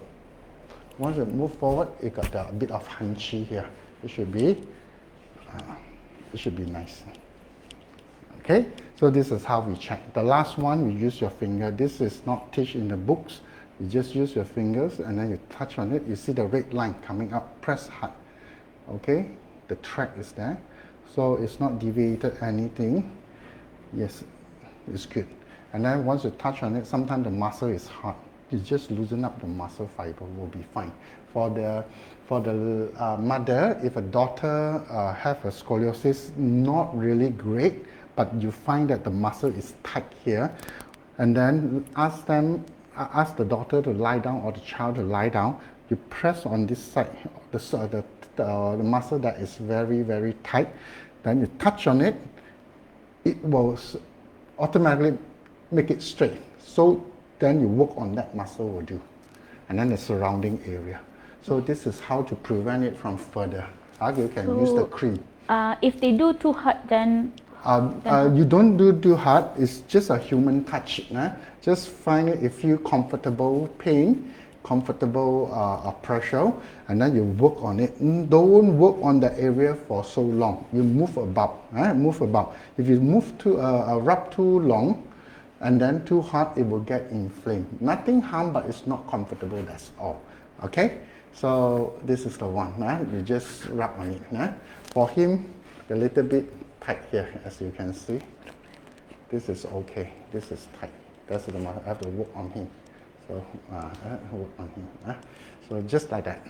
Once you move forward, it got a bit of hunchy here. It should be nice. Okay, so this is how we check. The last one, we use your finger. This is not teach in the books. You just use your fingers and then you touch on it. You see the red line coming up. Press hard. Okay, the track is there. So it's not deviated anything. Yes, it's good. And then once you touch on it, sometimes the muscle is hard. You just loosen up the muscle fiber, will be fine. For the mother, if a daughter have a scoliosis, not really great, but you find that the muscle is tight here, and then ask the daughter to lie down or the child to lie down. You press on this side, the muscle that is very, very tight. Then you touch on it, it will automatically make it straight. So then you work on that muscle will do, and then the surrounding area. So this is how to prevent it from further. You can use the cream. If they do too hard, then you don't do too hard. It's just a human touch. Just find it if you comfortable pain, comfortable pressure, and then you work on it. Don't work on the area for so long. You move about. Move about. If you move rub too long, and then too hard, it will get inflamed. Nothing harm, but it's not comfortable, that's all. Okay? So this is the one. You just rub on it. For him, a little bit tight here, as you can see. This is okay. This is tight. That's the one I have to work on him. So work on him. So just like that.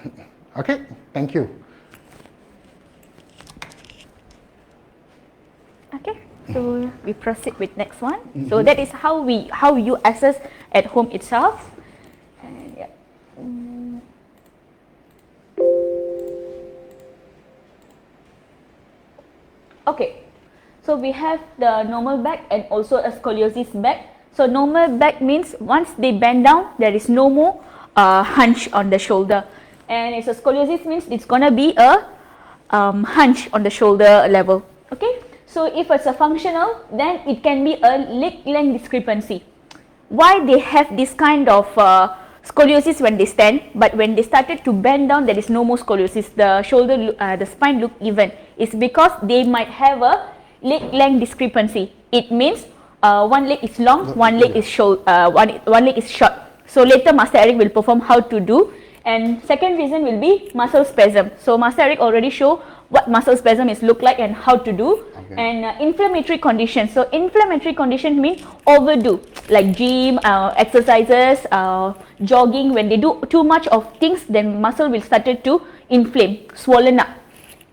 Okay? Thank you. Okay. So we proceed with next one. So that is how you access at home itself. And yeah. Okay. So we have the normal back and also a scoliosis back. So normal back means once they bend down, there is no more hunch on the shoulder. and it's a scoliosis means it's gonna be a hunch on the shoulder level. Okay, so if it's a functional, then it can be a leg length discrepancy. Why they have this kind of scoliosis when they stand, but when they started to bend down, there is no more scoliosis. The shoulder, the spine look even. It's because they might have a leg length discrepancy. It means one leg is long, one leg is short. One leg is short. So later, Master Eric will perform how to do. And second reason will be muscle spasm. So Master Eric already show what muscle spasm is look like and how to do. Okay. And inflammatory conditions. So inflammatory condition means overdo, like gym, exercises, jogging. When they do too much of things, then muscle will start to inflame, swollen up.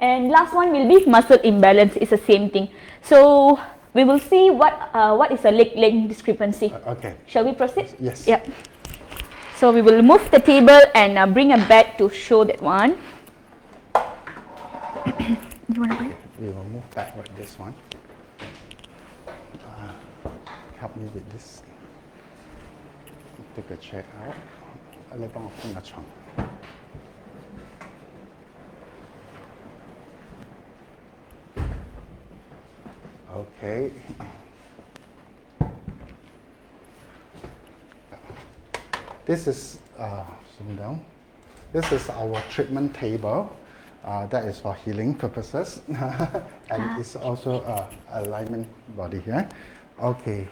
And last one will be muscle imbalance. It's the same thing. So we will see what is a leg length discrepancy. Okay. Shall we proceed? Yes. Yeah. So we will move the table and bring a bed to show that one. You want to bring? We will move backward this one. Help me with this. Take a chair out. Okay. This is zoom down. This is our treatment table. That is for healing purposes, and it's also alignment body here. Okay.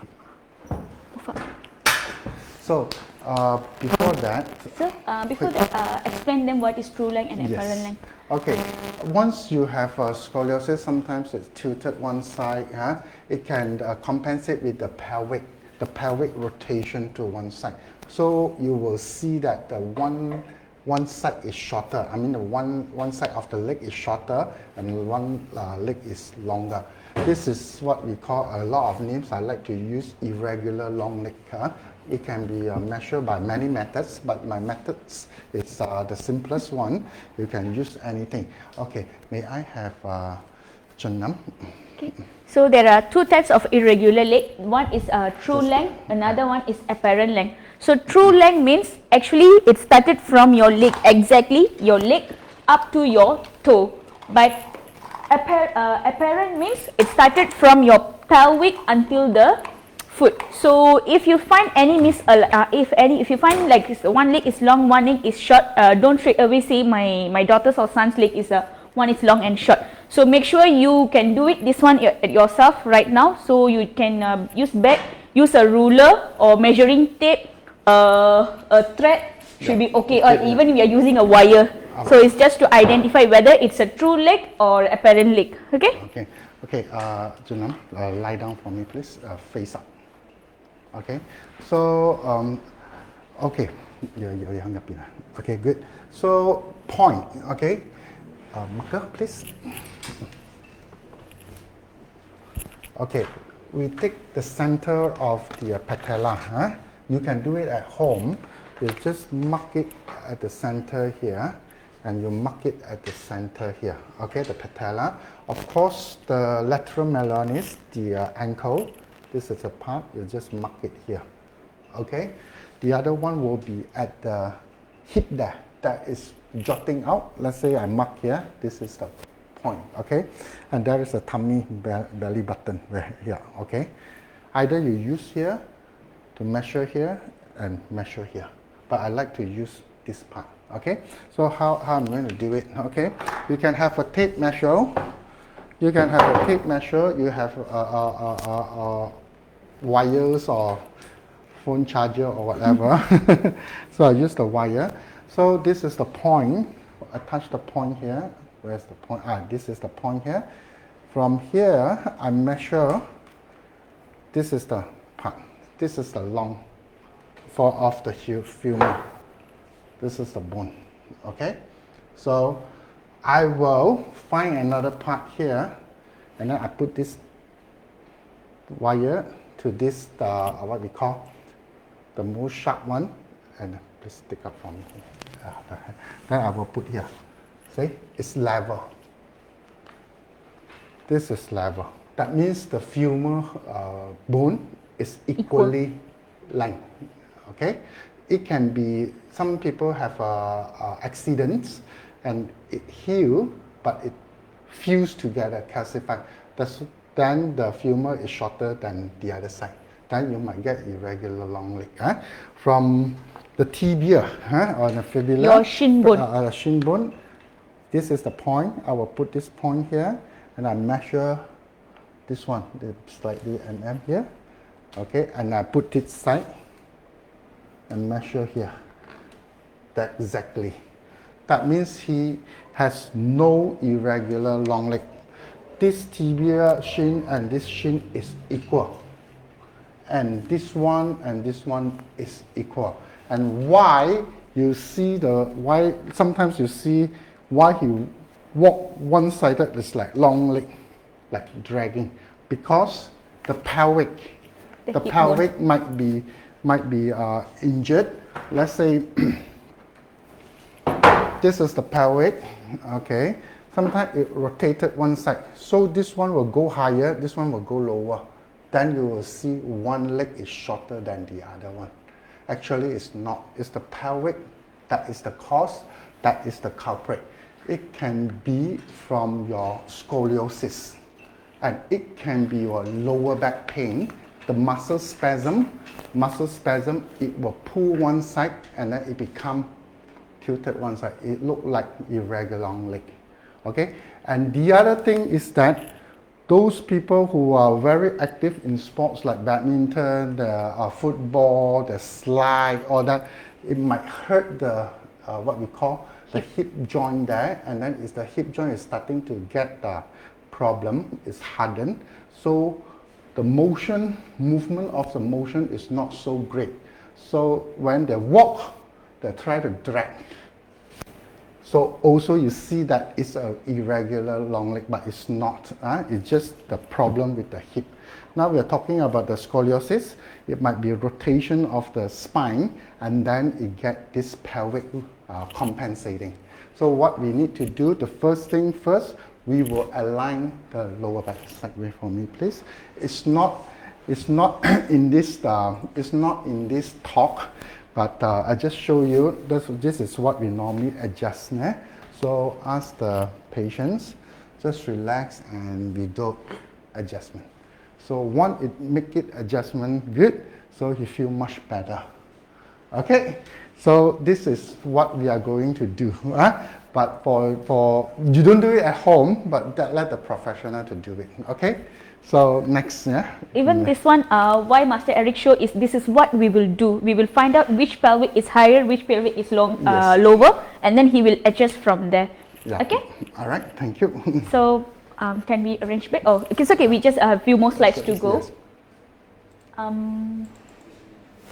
So before that. So before that, explain them what is true length and apparent length. Okay. Once you have scoliosis, sometimes it's tilted one side. It can compensate with the pelvic rotation to one side. So you will see that the one side is shorter. I mean, the one side of the leg is shorter and one leg is longer. This is what we call, a lot of names I like to use, irregular long leg. It can be measured by many methods, but my methods is the simplest one. You can use anything. Okay, may I have Chunam? Okay. So there are two types of irregular leg. One is true length, another one is apparent length. So true length means actually it started from your leg, exactly your leg up to your toe. But apparent means it started from your pelvic until the foot. So if you find any if you find like one leg is long, one leg is short, don't straight away say my daughter's or son's leg is one is long and short. So make sure you can do it this one yourself right now. So you can use a ruler or measuring tape, a thread should be okay, or even if you are using a wire. So it's just to identify whether it's a true leg or apparent leg. Okay? Okay, Junam, lie down for me please, face up. Okay, so okay, okay, good. So point, okay, Mika, please. Okay, we take the center of the patella. You can do it at home. You just mark it at the center here, and you mark it at the center here. Okay, the patella. Of course, the lateral malleolus, the ankle. This is a part, you just mark it here. Okay? The other one will be at the hip there. That is jutting out. Let's say I mark here. This is the point. Okay? And there is a tummy belly button right here. Okay? Either you use here to measure here and measure here. But I like to use this part. Okay? So how I'm going to do it. Okay? You can have a tape measure. You can have a tape measure. You have wires or phone charger or whatever. So I use the wire. So this is the point. I touch the point here. Where's the point? This is the point here. From here, I measure. This is the part. This is the long of the femur. This is the bone. Okay? So I will find another part here, and then I put this wire to this, what we call the most sharp one, and please stick up for me. Then I will put here. See, it's level. This is level. That means the femur bone is equally length. Okay, it can be, some people have accidents and it heal, but it fused together, calcified. Then the femur is shorter than the other side. Then you might get irregular long leg. From the tibia or the fibula. Your shin bone. Shin bone. This is the point. I will put this point here and I measure this one, slightly mm here. Okay, and I put this side and measure here. That exactly. That means he has no irregular long leg. This tibia shin and this shin is equal. And this one is equal. And why you see why sometimes you see why he walk one-sided is like long leg, like dragging, because the pelvic might be injured. Let's say this is the pelvic, okay. Sometimes it rotated one side, so this one will go higher, this one will go lower. Then you will see one leg is shorter than the other one. Actually, it's not. It's the pelvic that is the cause, that is the culprit. It can be from your scoliosis, and it can be your lower back pain. The muscle spasm, it will pull one side and then it become tilted one side. It look like irregular long leg. Okay, and the other thing is that those people who are very active in sports like badminton, the football, the slide, all that, it might hurt the what we call the hip joint there, and then the hip joint is starting to get the problem, it's hardened. So the movement of the motion is not so great. So when they walk, they try to drag. So also you see that it's an irregular long leg, but it's not. It's just the problem with the hip. Now we are talking about the scoliosis. It might be rotation of the spine, and then you get this pelvic compensating. So what we need to do, the first thing first, we will align the lower back. Sideway for me, please. It's not in this talk. But I just show you, this is what we normally adjust. So ask the patients, just relax and we do adjustment. So one, it make it adjustment good, so you feel much better. Okay, so this is what we are going to do. But for you don't do it at home, but let the professional to do it. Okay. So next, Even this one, why Master Eric show is this is what we will do. We will find out which pelvic is higher, which pelvic is lower, and then he will adjust from there. Yeah. Okay. All right. Thank you. So can we arrange back? Oh, it's okay. We just have a few more slides to go. Yes.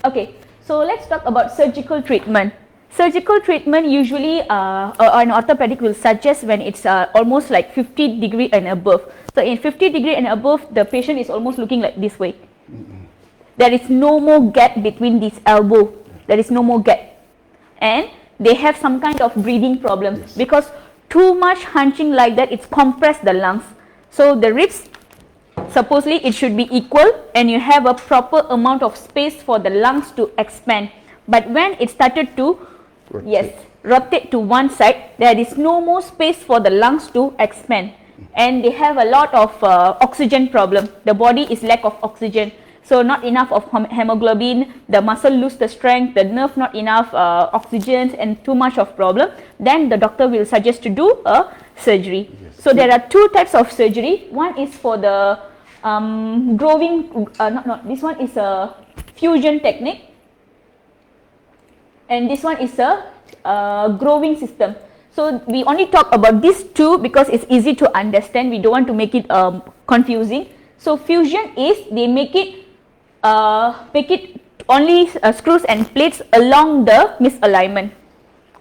Okay. So let's talk about surgical treatment. Surgical treatment usually an orthopedic will suggest when it's almost like 50 degree and above. So in 50 degree and above, the patient is almost looking like this way. There is no more gap between this elbow. There is no more gap. And they have some kind of breathing problems because too much hunching like that, it's compressed the lungs. So the ribs, supposedly it should be equal and you have a proper amount of space for the lungs to expand. But when it started to rotate to one side, there is no more space for the lungs to expand. And they have a lot of oxygen problem. The body is lack of oxygen. So not enough of hemoglobin, the muscle lose the strength, the nerve not enough oxygen and too much of problem. Then the doctor will suggest to do a surgery. Yes. So there are two types of surgery. One is for the growing, this one is a fusion technique. And this one is a growing system. So we only talk about these two because it's easy to understand. We don't want to make it confusing. So fusion is they make it only screws and plates along the misalignment.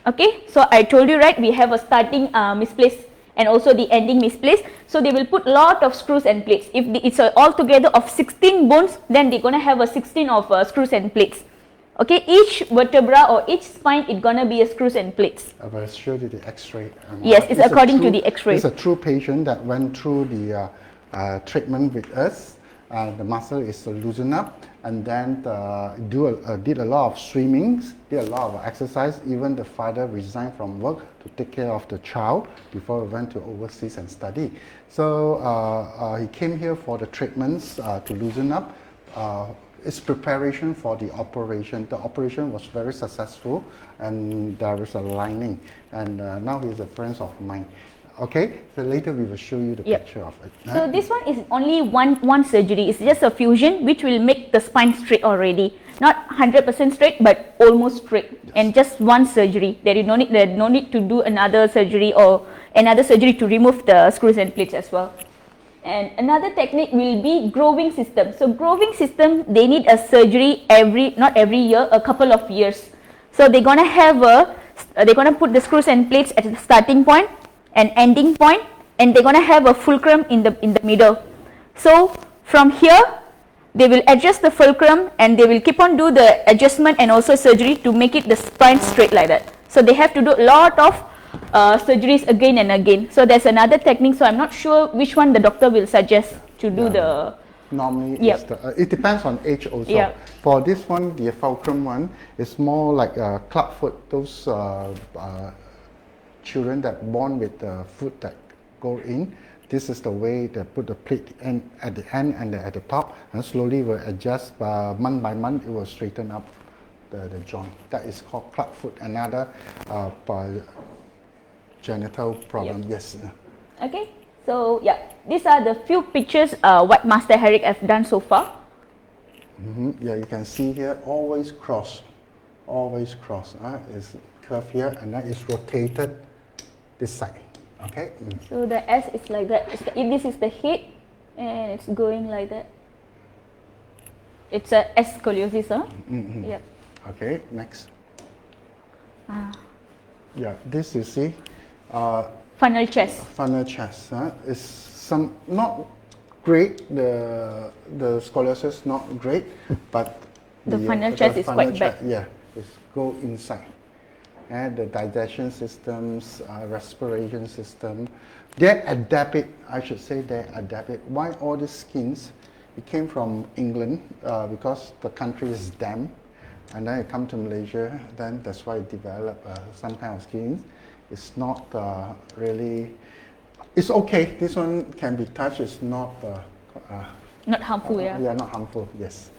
Okay, so I told you right, we have a starting misplaced and also the ending misplaced. So they will put lot of screws and plates. If it's altogether of 16 bones, then they're gonna have a 16 of screws and plates. Okay, each vertebra or each spine, it's gonna be a screws and plates. I will show you the X-ray. Yes, it's according to the X-ray. It's a true patient that went through the treatment with us. and the muscle is loosened up, and then did a lot of swimmings, did a lot of exercise. Even the father resigned from work to take care of the child before he went to overseas and study. So he came here for the treatments to loosen up. It's preparation for the operation. The operation was very successful, and there is a lining, and now he's a friend of mine. Okay, so later we will show you the picture of it. So this one is only one surgery. It's just a fusion which will make the spine straight already. Not 100% straight, but almost straight. Yes. And just one surgery. There is no need to do another surgery or another surgery to remove the screws and plates as well. And another technique will be growing system. So growing system, they need a surgery not every year, a couple of years. So they're gonna put the screws and plates at the starting point, an ending point, and they're gonna have a fulcrum in the middle. So from here they will adjust the fulcrum, and they will keep on do the adjustment and also surgery to make it the spine straight like that. So they have to do a lot of surgeries again and again. So there's another technique, so I'm not sure which one the doctor will suggest to do the normally it depends on age also. Yep. For this one, the fulcrum one is more like a club foot. Those children that born with the foot that go in, this is the way they put the plate in at the end and at the top, and slowly will adjust month by month. It will straighten up the joint. That is called club foot. Another genital problem. Yep. Yes. Okay. So yeah, these are the few pictures what Master Eric have done so far. Yeah, you can see here, always cross. It's curved here, and then it's rotated this side. Okay. So the S is like that. This is the head, and it's going like that. It's a S scoliosis, huh? Yep. Okay. Next. Yeah, this you see. Funnel chest. Funnel chest. Is some not great. The scoliosis not great, but the funnel chest is quite bad. Yeah, it's go inside. And the digestion systems, respiration system, they adapt it. I should say they adapt it. Why all these skins? It came from England because the country is damp, and then it come to Malaysia. Then that's why it developed some kind of skins. It's not really. It's okay. This one can be touched. It's not. Not harmful, yeah. Yeah, not harmful. Yes.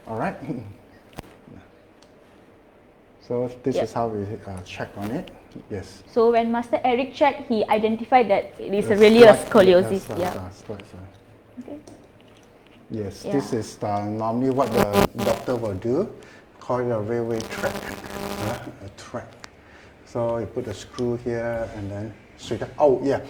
All right. So this is how we check on it. Yes. So when Master Eric checked, he identified that it is really a scoliosis. Okay. Yes, this is normally what the doctor will do, call it a railway track, a track. So you put a screw here and then straight up. Oh yeah.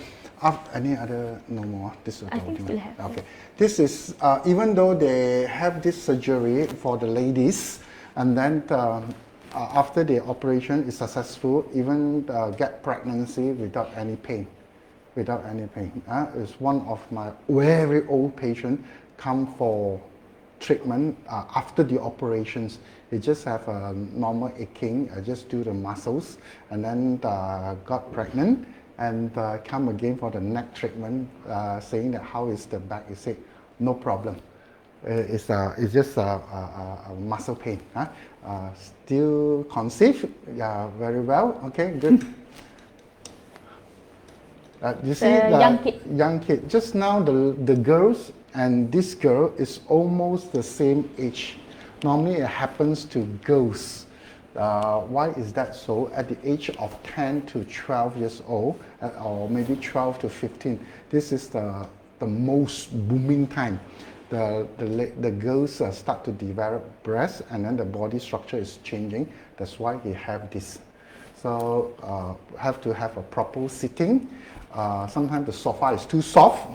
Any other? No more. This is I think still have. Okay. This is even though they have this surgery for the ladies, and then after the operation is successful, even get pregnancy without any pain. It's one of my very old patients come for treatment after the operations. They just have a normal aching, just do the muscles, and then got pregnant and come again for the neck treatment, saying that how is the back? He said, no problem. It's just a muscle pain. Still conceive, yeah, very well. Okay, good. You see the young kid. Just now the girls and this girl is almost the same age. Normally it happens to girls. Why is that so? At the age of 10 to 12 years old, or maybe 12 to 15, this is the most booming time. The girls start to develop breasts, and then the body structure is changing. That's why they have this. So have to have a proper sitting. Sometimes the sofa is too soft,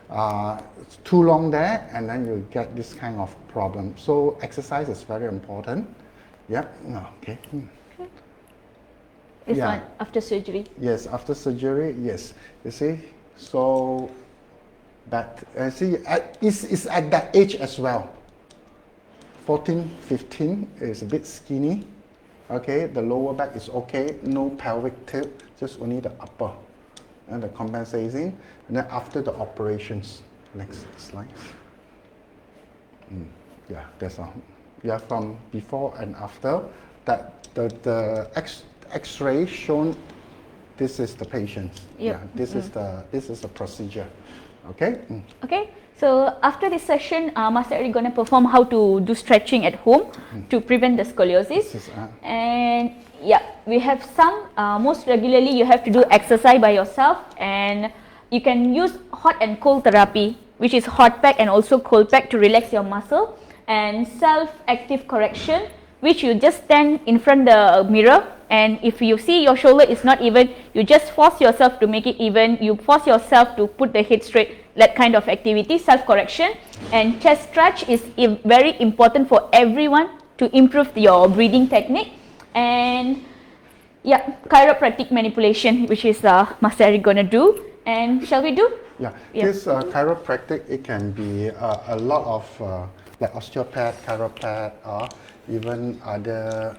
it's too long there, and then you get this kind of problem. So exercise is very important. Yep. Okay. This one after surgery. Yes, after surgery. Yes. You see, so that see it's at that age as well. 14, 15 is a bit skinny. Okay, the lower back is okay. No pelvic tilt, just only the upper and the compensating. And then after the operations, next slide. Yeah, that's all. Yeah, from before and after, that the X-ray shown. This is the patient. Yep. Yeah, this is the procedure. Okay. Okay, so after this session, Master Eric gonna perform how to do stretching at home to prevent the scoliosis. And yeah, we have some, most regularly you have to do exercise by yourself, and you can use hot and cold therapy, which is hot pack and also cold pack to relax your muscle, and self-active correction, which you just stand in front the mirror, and if you see your shoulder is not even, you just force yourself to make it even, you force yourself to put the head straight, that kind of activity, self-correction. And chest stretch is very important for everyone to improve your breathing technique. And yeah, chiropractic manipulation, which is Master Eric gonna do. And shall we do? Yeah, this chiropractic, it can be a lot of like osteopath, chiropractic, or even other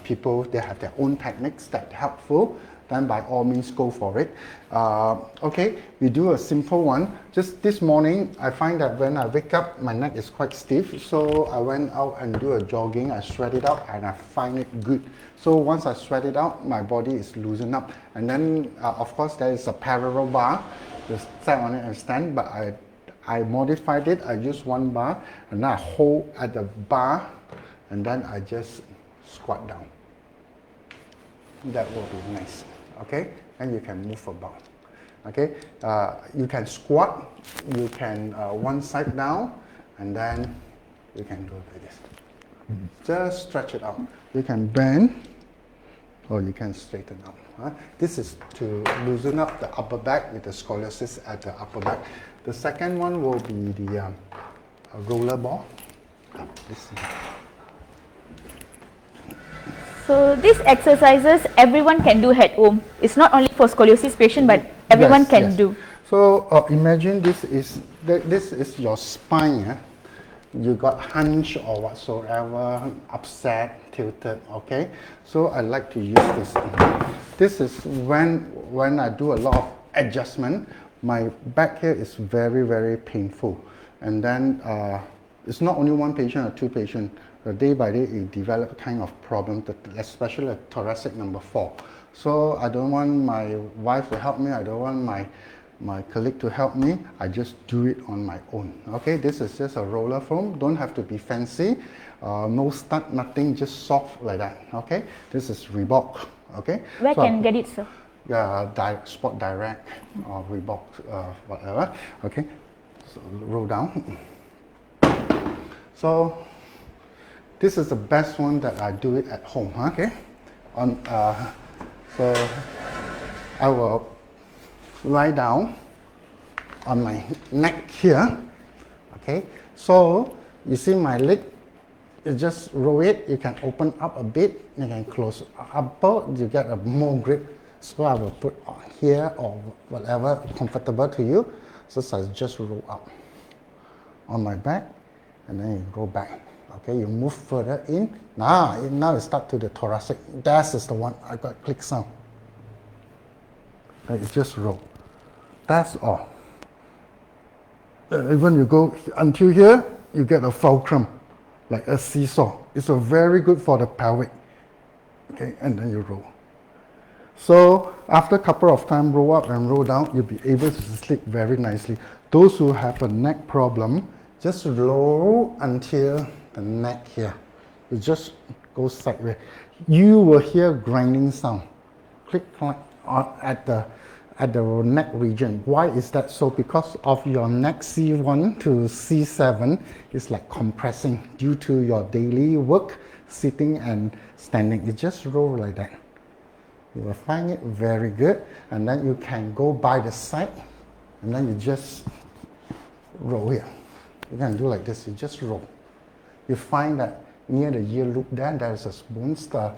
people. They have their own techniques that helpful. Then by all means go for it. Okay, we do a simple one. Just this morning, I find that when I wake up, my neck is quite stiff. So I went out and do a jogging. I sweat it out, and I find it good. So once I sweat it out, my body is loosened up. And then, of course, there is a parallel bar. Just stand on it and stand. But I modified it. I use one bar, and then I hold at the bar, and then I just squat down. That will be nice. Okay, and you can move about. Okay, you can squat. You can one side down, and then you can go like this. Just stretch it out. You can bend, or you can straighten out. This is to loosen up the upper back with the scoliosis at the upper back. The second one will be the roller ball. So these exercises everyone can do at home. It's not only for scoliosis patient, but everyone can do. So imagine this is your spine. You got hunch or whatsoever, upset, tilted. Okay. So I like to use this. This is when I do a lot of adjustment. My back here is very, very painful, and then it's not only one patient or two patients. Day by day, it develops kind of problem, especially thoracic number 4. So I don't want my wife to help me. I don't want my colleague to help me. I just do it on my own. Okay, this is just a roller foam. Don't have to be fancy. No stud, nothing. Just soft like that. Okay, this is Reebok. Okay. Where can get it, sir? Yeah, Sport Direct or Reebok, whatever. Okay, so roll down. So this is the best one that I do it at home. Okay, so I will lie down on my neck here. Okay, so you see my leg. You just roll it. You can open up a bit. You can close up. You get a more grip. So I will put on here or whatever comfortable to you. So I just roll up on my back, and then you go back. Okay, you move further in. Now it starts to the thoracic. That is the one I got click sound. Okay, you just roll. That's all. When you go until here, you get a fulcrum, like a seesaw. It's a very good for the pelvic. Okay, and then you roll. So after a couple of times, roll up and roll down, you'll be able to sleep very nicely. Those who have a neck problem, just roll until the neck here. You just go sideways. You will hear grinding sound. Click at the neck region. Why is that so? Because of your neck C1 to C7 is like compressing due to your daily work, sitting and standing. You just roll like that. You will find it very good, and then you can go by the side, and then you just roll here. You can do like this. You just roll. You find that near the ear loop there's a bone star.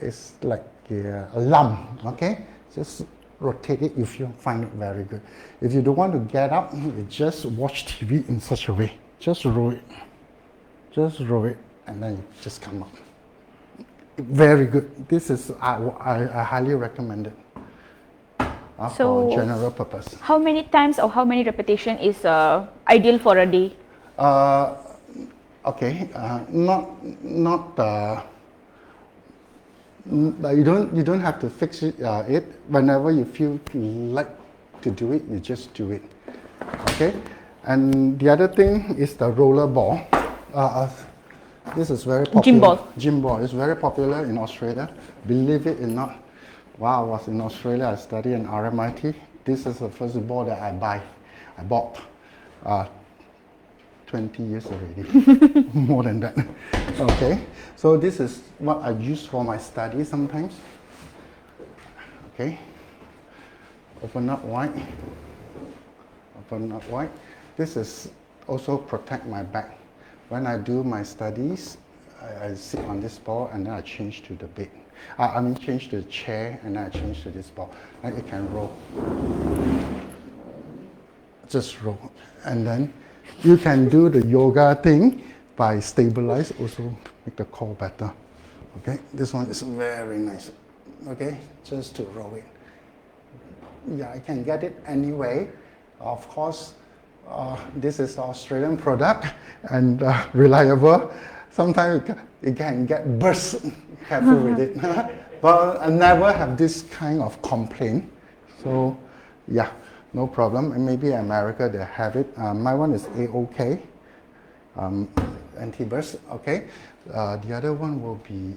It's like a lump. Okay, just rotate it. If you find it very good. If you don't want to get up, you just watch TV in such a way. Just roll it. Just roll it, and then you just come up. Very good. This is I highly recommend it for general purpose. How many times or how many repetition is ideal for a day? Uh, okay, you don't have to fix it. Whenever you feel you like to do it, you just do it. Okay, and the other thing is the roller ball. This is very popular. Gym ball. Gym ball is very popular in Australia. Believe it or not, while I was in Australia, I studied in RMIT. This is the first ball that I bought 20 years already, more than that. Okay, so this is what I use for my study sometimes. Okay, open up wide. Open up wide. This is also protect my back. When I do my studies, I sit on this ball and then I change to the bed. Change to the chair and then I change to this ball. And it can roll. Just roll. And then you can do the yoga thing by stabilize, also make the core better. Okay, this one is very nice. Okay, just to roll it. Yeah, I can get it anyway. Of course, this is Australian product and reliable. Sometimes it can get burst. Careful with it. But I never have this kind of complaint. So yeah, no problem. And maybe America they have it. My one is A-OK, anti-burst. Okay. The other one will be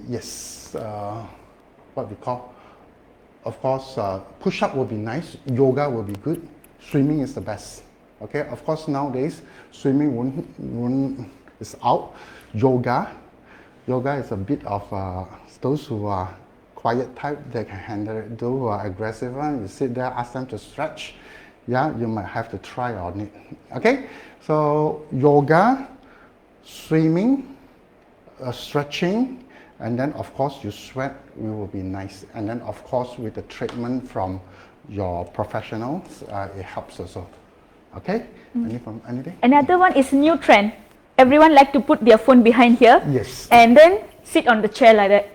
what we call. Of course, push-up will be nice. Yoga will be good. Swimming is the best. Okay, of course nowadays swimming is out. Yoga is a bit of those who are quiet type, they can handle it. Those who are aggressive one, you sit there, ask them to stretch. Yeah, you might have to try on it. Okay, so yoga, swimming, stretching, and then of course you sweat, it will be nice. And then of course with the treatment from your professionals, it helps also. Okay? Anything? Another one is new trend. Everyone like to put their phone behind here. Yes. And then sit on the chair like that.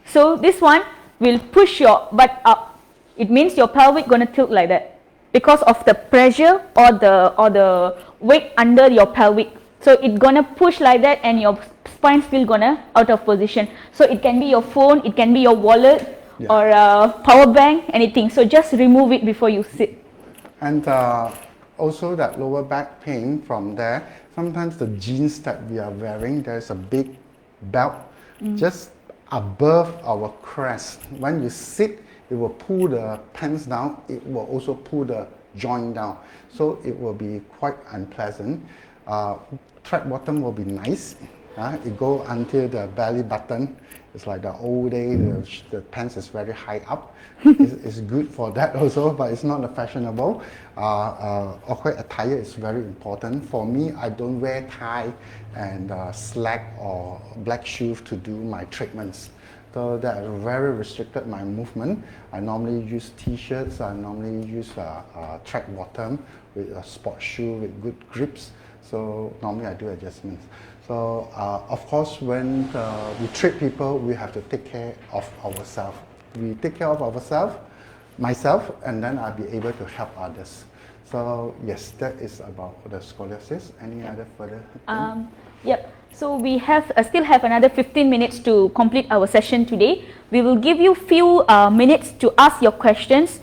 So this one will push your butt up. It means your pelvic gonna tilt like that because of the pressure or the weight under your pelvic. So it's gonna push like that and your spine still gonna out of position. So it can be your phone, it can be your wallet, or a power bank, anything. So just remove it before you sit. And also that lower back pain from there, sometimes the jeans that we are wearing, there's a big belt just above our crest. When you sit, it will pull the pants down, it will also pull the joint down. So it will be quite unpleasant. Track bottom will be nice. It go until the belly button. It's like the old day, the pants is very high up. It's good for that also, but it's not fashionable. Awkward attire is very important. For me, I don't wear tie and slack or black shoes to do my treatments. So that very restricted my movement. I normally use t-shirts, I normally use track bottom with a sport shoe with good grips. So normally I do adjustments. So of course when we treat people, we have to take care of ourselves. We take care of ourselves, myself, and then I'll be able to help others. So yes, that is about the scoliosis. Any other further thing? Yep. So we still have another 15 minutes to complete our session today. We will give you few minutes to ask your questions,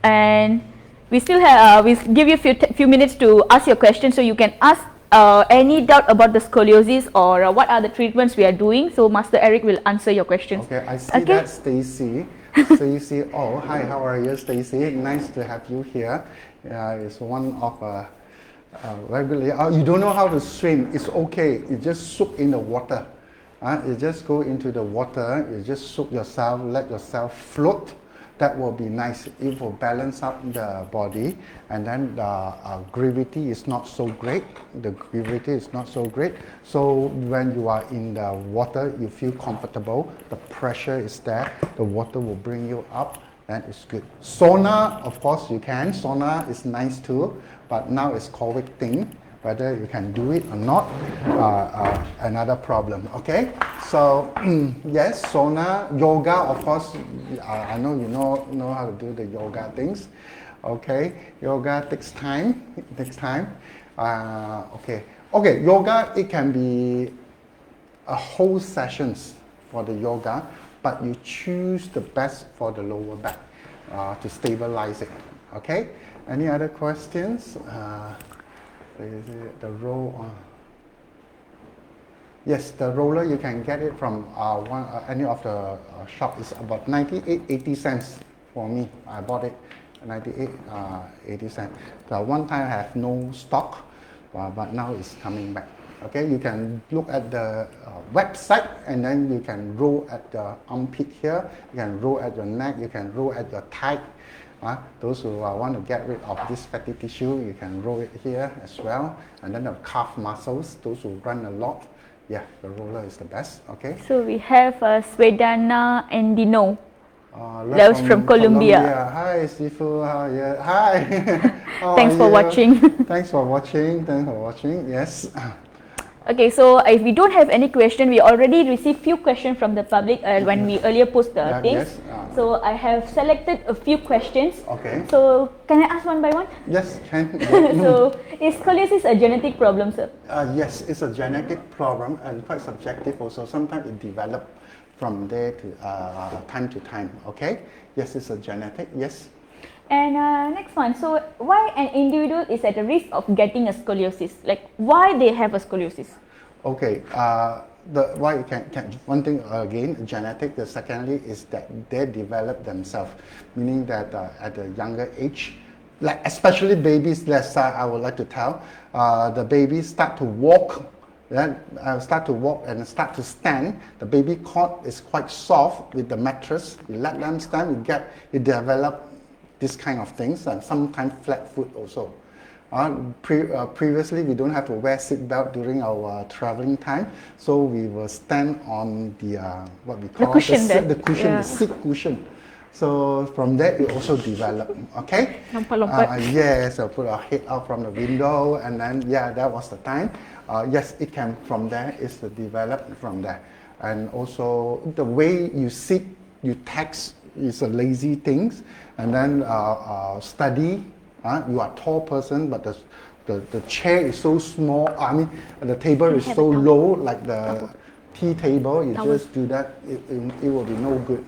and we still have we give you few minutes to ask your questions, so you can ask any doubt about the scoliosis or what are the treatments we are doing. So Master Eric will answer your questions. Okay, I see that Stacy. Stacy, oh hi, how are you, Stacy? Nice to have you here. It's one of regularly. You don't know how to swim. It's okay. You just soak in the water. You just go into the water. You just soak yourself. Let yourself float. That will be nice. It will balance out the body, and then the gravity is not so great. The gravity is not so great. So when you are in the water, you feel comfortable. The pressure is there. The water will bring you up. That is good. Sauna, of course you can. Sauna is nice too, but now it's COVID thing. Whether you can do it or not, another problem. Okay, so yes, sauna, yoga. Of course, I know you know how to do the yoga things. Okay, yoga takes time. It takes time. Okay, yoga, it can be a whole sessions for the yoga, but you choose the best for the lower back to stabilize it. Okay, any other questions? The roll. Yes, the roller you can get it from any of the shop. It's about 98-80 cents for me. I bought it 98-80 cents. One time I have no stock, but now it's coming back. Okay, you can look at the website and then you can roll at the armpit here. You can roll at your neck. You can roll at your thigh. Those who want to get rid of this fatty tissue, you can roll it here as well. And then the calf muscles, those who run a lot. Yeah, the roller is the best. Okay. So we have Swedana and Dino. That was from Colombia. Hi, Sifu. Yeah. Hi. Thanks for watching. Thanks for watching. Thanks for watching. Yes. Okay, so if we don't have any question, we already received few questions from the public when we earlier post the things. Yes. So I have selected a few questions. Okay. So can I ask one by one? Yes, can. So is scoliosis a genetic problem, sir? Yes, it's a genetic problem and quite subjective also. Sometimes it develops from there to time to time. Okay. Yes, it's a genetic. Yes. And next one, so why an individual is at a risk of getting a scoliosis? Like why they have a scoliosis? Okay, why you can one thing again, genetic. The secondly is that they develop themselves, meaning that at a younger age, like especially babies, I would like to tell, the babies start to walk. Then start to walk and start to stand. The baby cot is quite soft with the mattress. You let them stand, you develop this kind of things, and sometimes flat foot also. Previously, we don't have to wear seat belt during our traveling time, so we will stand on the what we call the cushion, the seat cushion. So from that, it also developed. Okay. Yes, I put our head out from the window, and then that was the time. Yes, it can from there. It's developed from there, and also the way you sit, you text is a lazy things. And then study, you are a tall person, but the chair is so small. I mean, the table is so low, like the tea table. You just do that, it will be no good.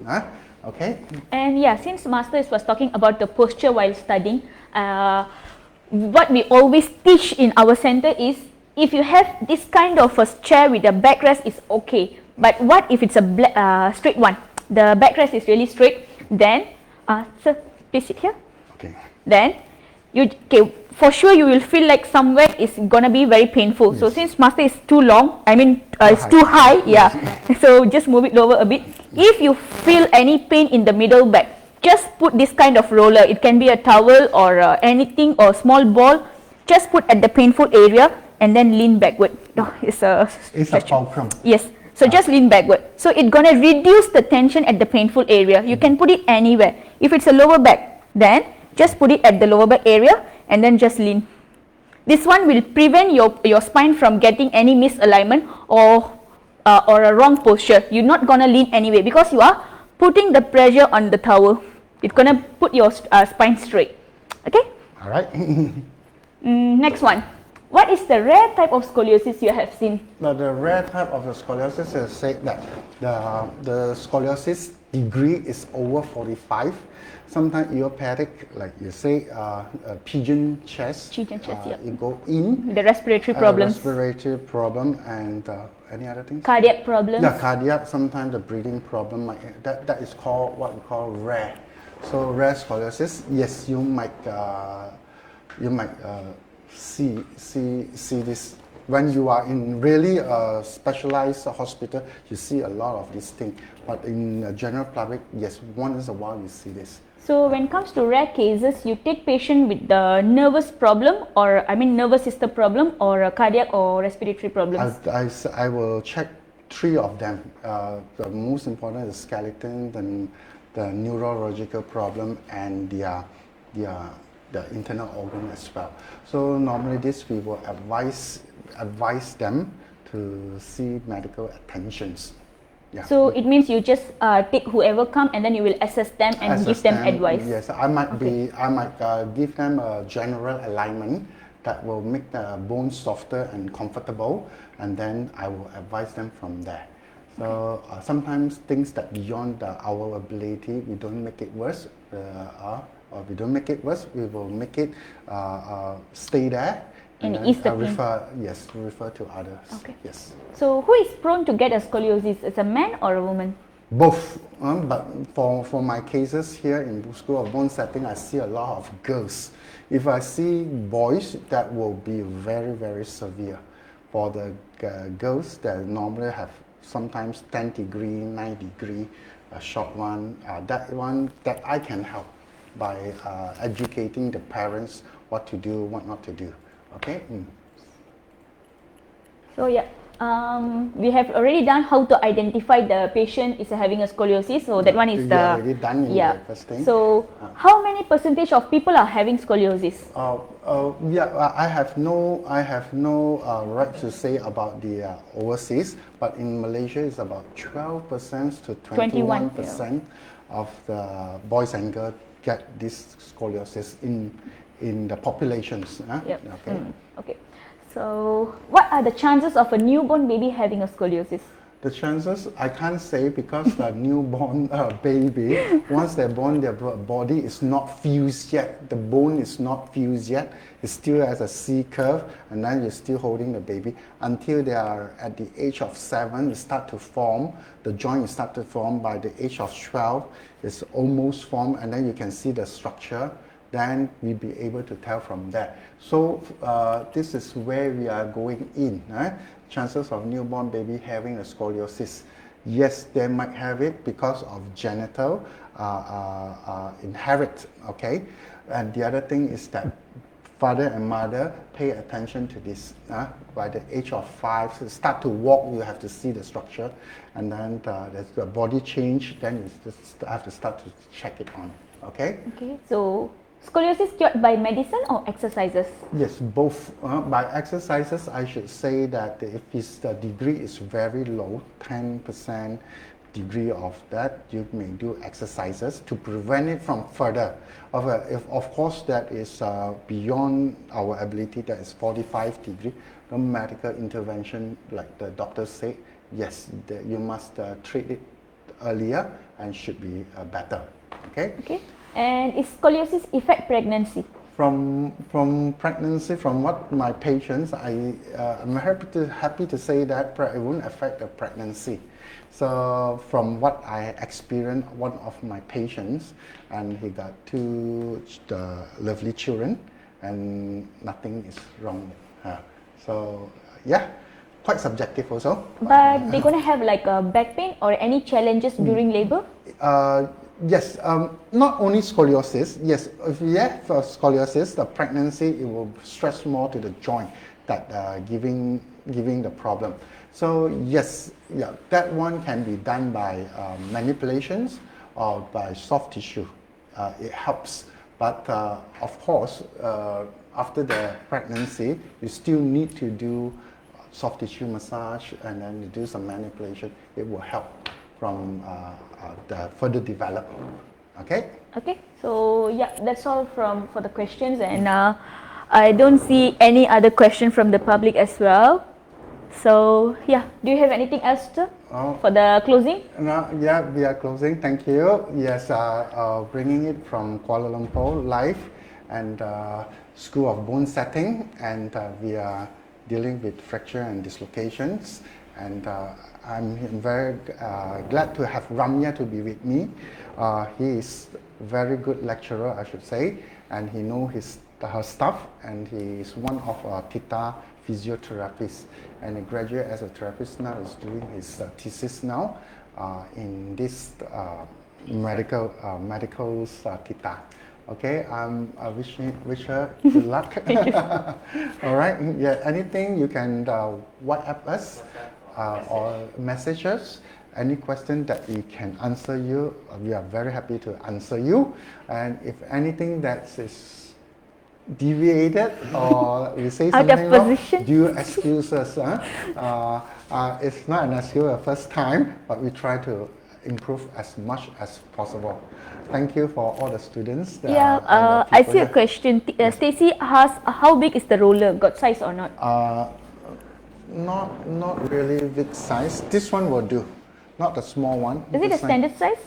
Okay. And since Master was talking about the posture while studying, what we always teach in our center is if you have this kind of a chair with a backrest is okay. But what if it's a straight one? The backrest is really straight. Then, sir, please sit here. Okay. Then, for sure you will feel like somewhere is gonna be very painful. Yes. So since Master is too long, it's too high. Yeah. So just move it lower a bit. If you feel any pain in the middle back, just put this kind of roller. It can be a towel or anything or small ball. Just put at the painful area and then lean backward. It's a fulcrum. Yes. So just lean backward. So it's gonna reduce the tension at the painful area. You can put it anywhere. If it's a lower back, then just put it at the lower back area and then just lean. This one will prevent your spine from getting any misalignment or a wrong posture. You're not gonna lean anyway because you are putting the pressure on the towel. It's gonna put your spine straight. Okay? All right. Next one. What is the rare type of scoliosis you have seen? Now, the rare type of the scoliosis is said that the scoliosis degree is over 45. Sometimes idiopathic, like you say, pigeon chest. Pigeon chest, yeah. It go in. The respiratory problems. Respiratory problem and any other things? Cardiac problems. Yeah, cardiac. Sometimes the breathing problem. That is called what we call rare. So rare scoliosis. Yes, you might see this when you are in really a specialized hospital. You see a lot of these things, but in the general public, yes, once in a while you see this. So when it comes to rare cases, you take patient with the nervous problem or nervous system problem or a cardiac or respiratory problems. I will check 3 of them. The most important is skeleton, then the neurological problem, and the internal organ as well. So normally this we will advise them to see medical attentions. Yeah. So it means you just take whoever come and then you will assess them and give them advice. Yes, I might give them a general alignment that will make the bone softer and comfortable, and then I will advise them from there. So sometimes things that beyond our ability, we don't make it worse, or we don't make it worse, we will make it stay there. And then ease the pain. refer to others. Okay. Yes. So who is prone to get a scoliosis? Is a man or a woman? Both, but for my cases here in School of Bone Setting, I see a lot of girls. If I see boys, that will be very, very severe. For the girls, that normally have sometimes 10 degree, 9 degree, a short one, that I can help by educating the parents what to do, what not to do. Okay. So yeah, we have already done how to identify the patient is having a scoliosis. So that one is already done in the first thing. So how many percentage of people are having scoliosis? I have no right to say about the overseas, but in Malaysia it's about 12% to 21% of the boys and girls get this scoliosis in the populations. Yep. Okay. Okay. So what are the chances of a newborn baby having a scoliosis? The chances, I can't say, because the newborn baby, once they're born, their body is not fused yet. The bone is not fused yet. It still has a C curve, and then you're still holding the baby until they are at the age of 7. It start to form. The joint start to form. By the age of 12, it's almost formed, and then you can see the structure. Then we'll be able to tell from that. So this is where we are going in. Chances of newborn baby having a scoliosis. Yes, they might have it because of genital inherit. Okay, and the other thing is that father and mother pay attention to this. By the age of 5, so start to walk, you have to see the structure, and then there's the body change. Then you just have to start to check it on. Okay. Okay. So scoliosis cured by medicine or exercises? Yes, both. By exercises, I should say that if the degree is very low, 10% degree of that, you may do exercises to prevent it from further. If of course that is beyond our ability, that is 45 degree, no medical intervention, like the doctor said, yes, you must treat it earlier and should be better. Okay. Okay. And is scoliosis affect pregnancy? From pregnancy, from what my patients, I'm happy to say that it won't affect the pregnancy. So from what I experienced, one of my patients, and he got 2 lovely children, and nothing is wrong with her. So yeah, quite subjective also. But they're gonna have like a back pain or any challenges during labor? Yes, not only scoliosis. Yes, if you have scoliosis, the pregnancy, it will stress more to the joint that giving the problem. So yes, yeah, that one can be done by manipulations or by soft tissue. It helps, but of course, after the pregnancy, you still need to do soft tissue massage, and then you do some manipulation. It will help from the further development. Okay. Okay. So yeah, that's all for the questions, and I don't see any other question from the public as well. So yeah, do you have anything else for the closing? No, yeah, we are closing. Thank you. Yes, bringing it from Kuala Lumpur live, and School of Bone Setting, and we are dealing with fracture and dislocations, and I'm very glad to have Ramya to be with me. He is a very good lecturer, I should say, and he knows her stuff, and he is one of our Theta physiotherapists, and he graduated as a therapist now, is doing his thesis now in this medical Theta. Okay, I wish her good luck. All right, yeah, anything you can WhatsApp us or message us. Any question that we can answer you, we are very happy to answer you. And if anything that is deviated or we say something wrong, do excuse us. It's not an excuse the first time, but we try to improve as much as possible. Thank you for all the students. Yeah, and the I people see a here. question. Stacy asked, how big is the roller? Got size or not? Not really big size. This one will do, not the small one. Is it a This one- standard size?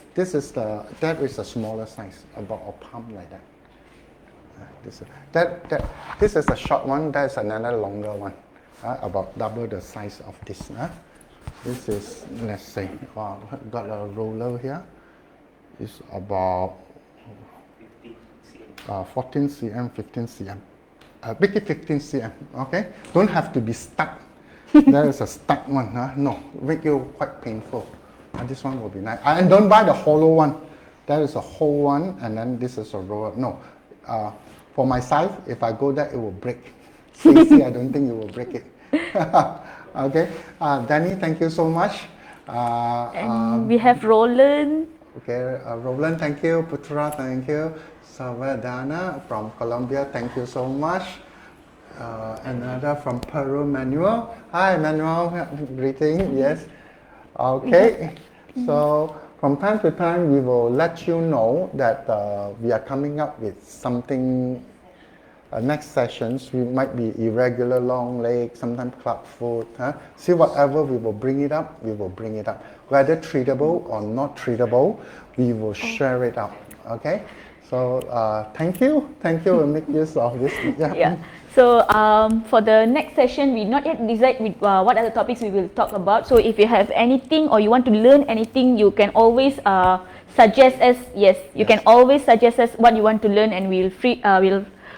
That is a smaller size, about a palm like that. This is a short one. That is another longer one, about double the size of this. This is, let's say, got a roller here. It's about 14 cm, 15 cm. Make it 15 cm, okay? Don't have to be stuck. That is a stuck one, no, make you quite painful. This one will be nice. And don't buy the hollow one. That is a whole one, and then this is a roller. No, for my size, if I go there, it will break. Stacey, I don't think you will break it. Okay, Danny, thank you so much. And we have Roland. Okay, Roland, thank you. Putra, thank you. Savadana from Colombia, thank you so much. Another from Peru, Manuel. Hi, Manuel. Greeting. Yes. Okay. So from time to time, we will let you know that we are coming up with something. Next sessions, we might be irregular long leg, sometimes club foot. See, whatever we will bring it up, we will bring it up. Whether treatable or not treatable, we will share it out. Okay. So thank you. We'll make use of this. Yeah. So for the next session, we not yet decide what are the topics we will talk about. So if you have anything or you want to learn anything, you can always suggest us. Yes, you can always suggest us what you want to learn, and we'll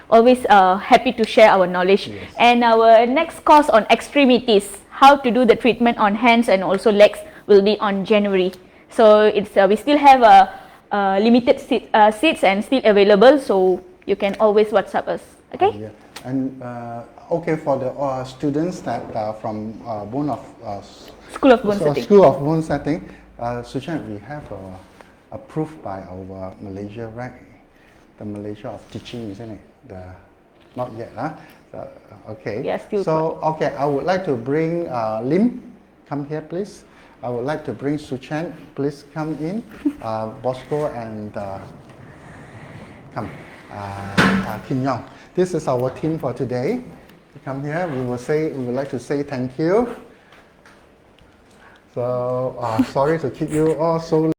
always happy to share our knowledge. Yes. And our next course on extremities, how to do the treatment on hands and also legs, will be on January. So it's we still have limited seats and still available, so you can always WhatsApp us. Okay. Yeah. And okay, for the students that are from School of Bone Setting. School of Bone Setting, Suchan, we have approved by our Malaysia, right? The Malaysia of teaching, isn't it? Not yet, So, okay. Yeah, still. So okay, I would like to bring Lim. Come here, please. I would like to bring Suchan. Please come in. Bosco and come. Kim Yong. This is our team for today. Come here. We would like to say thank you. So sorry to keep you all so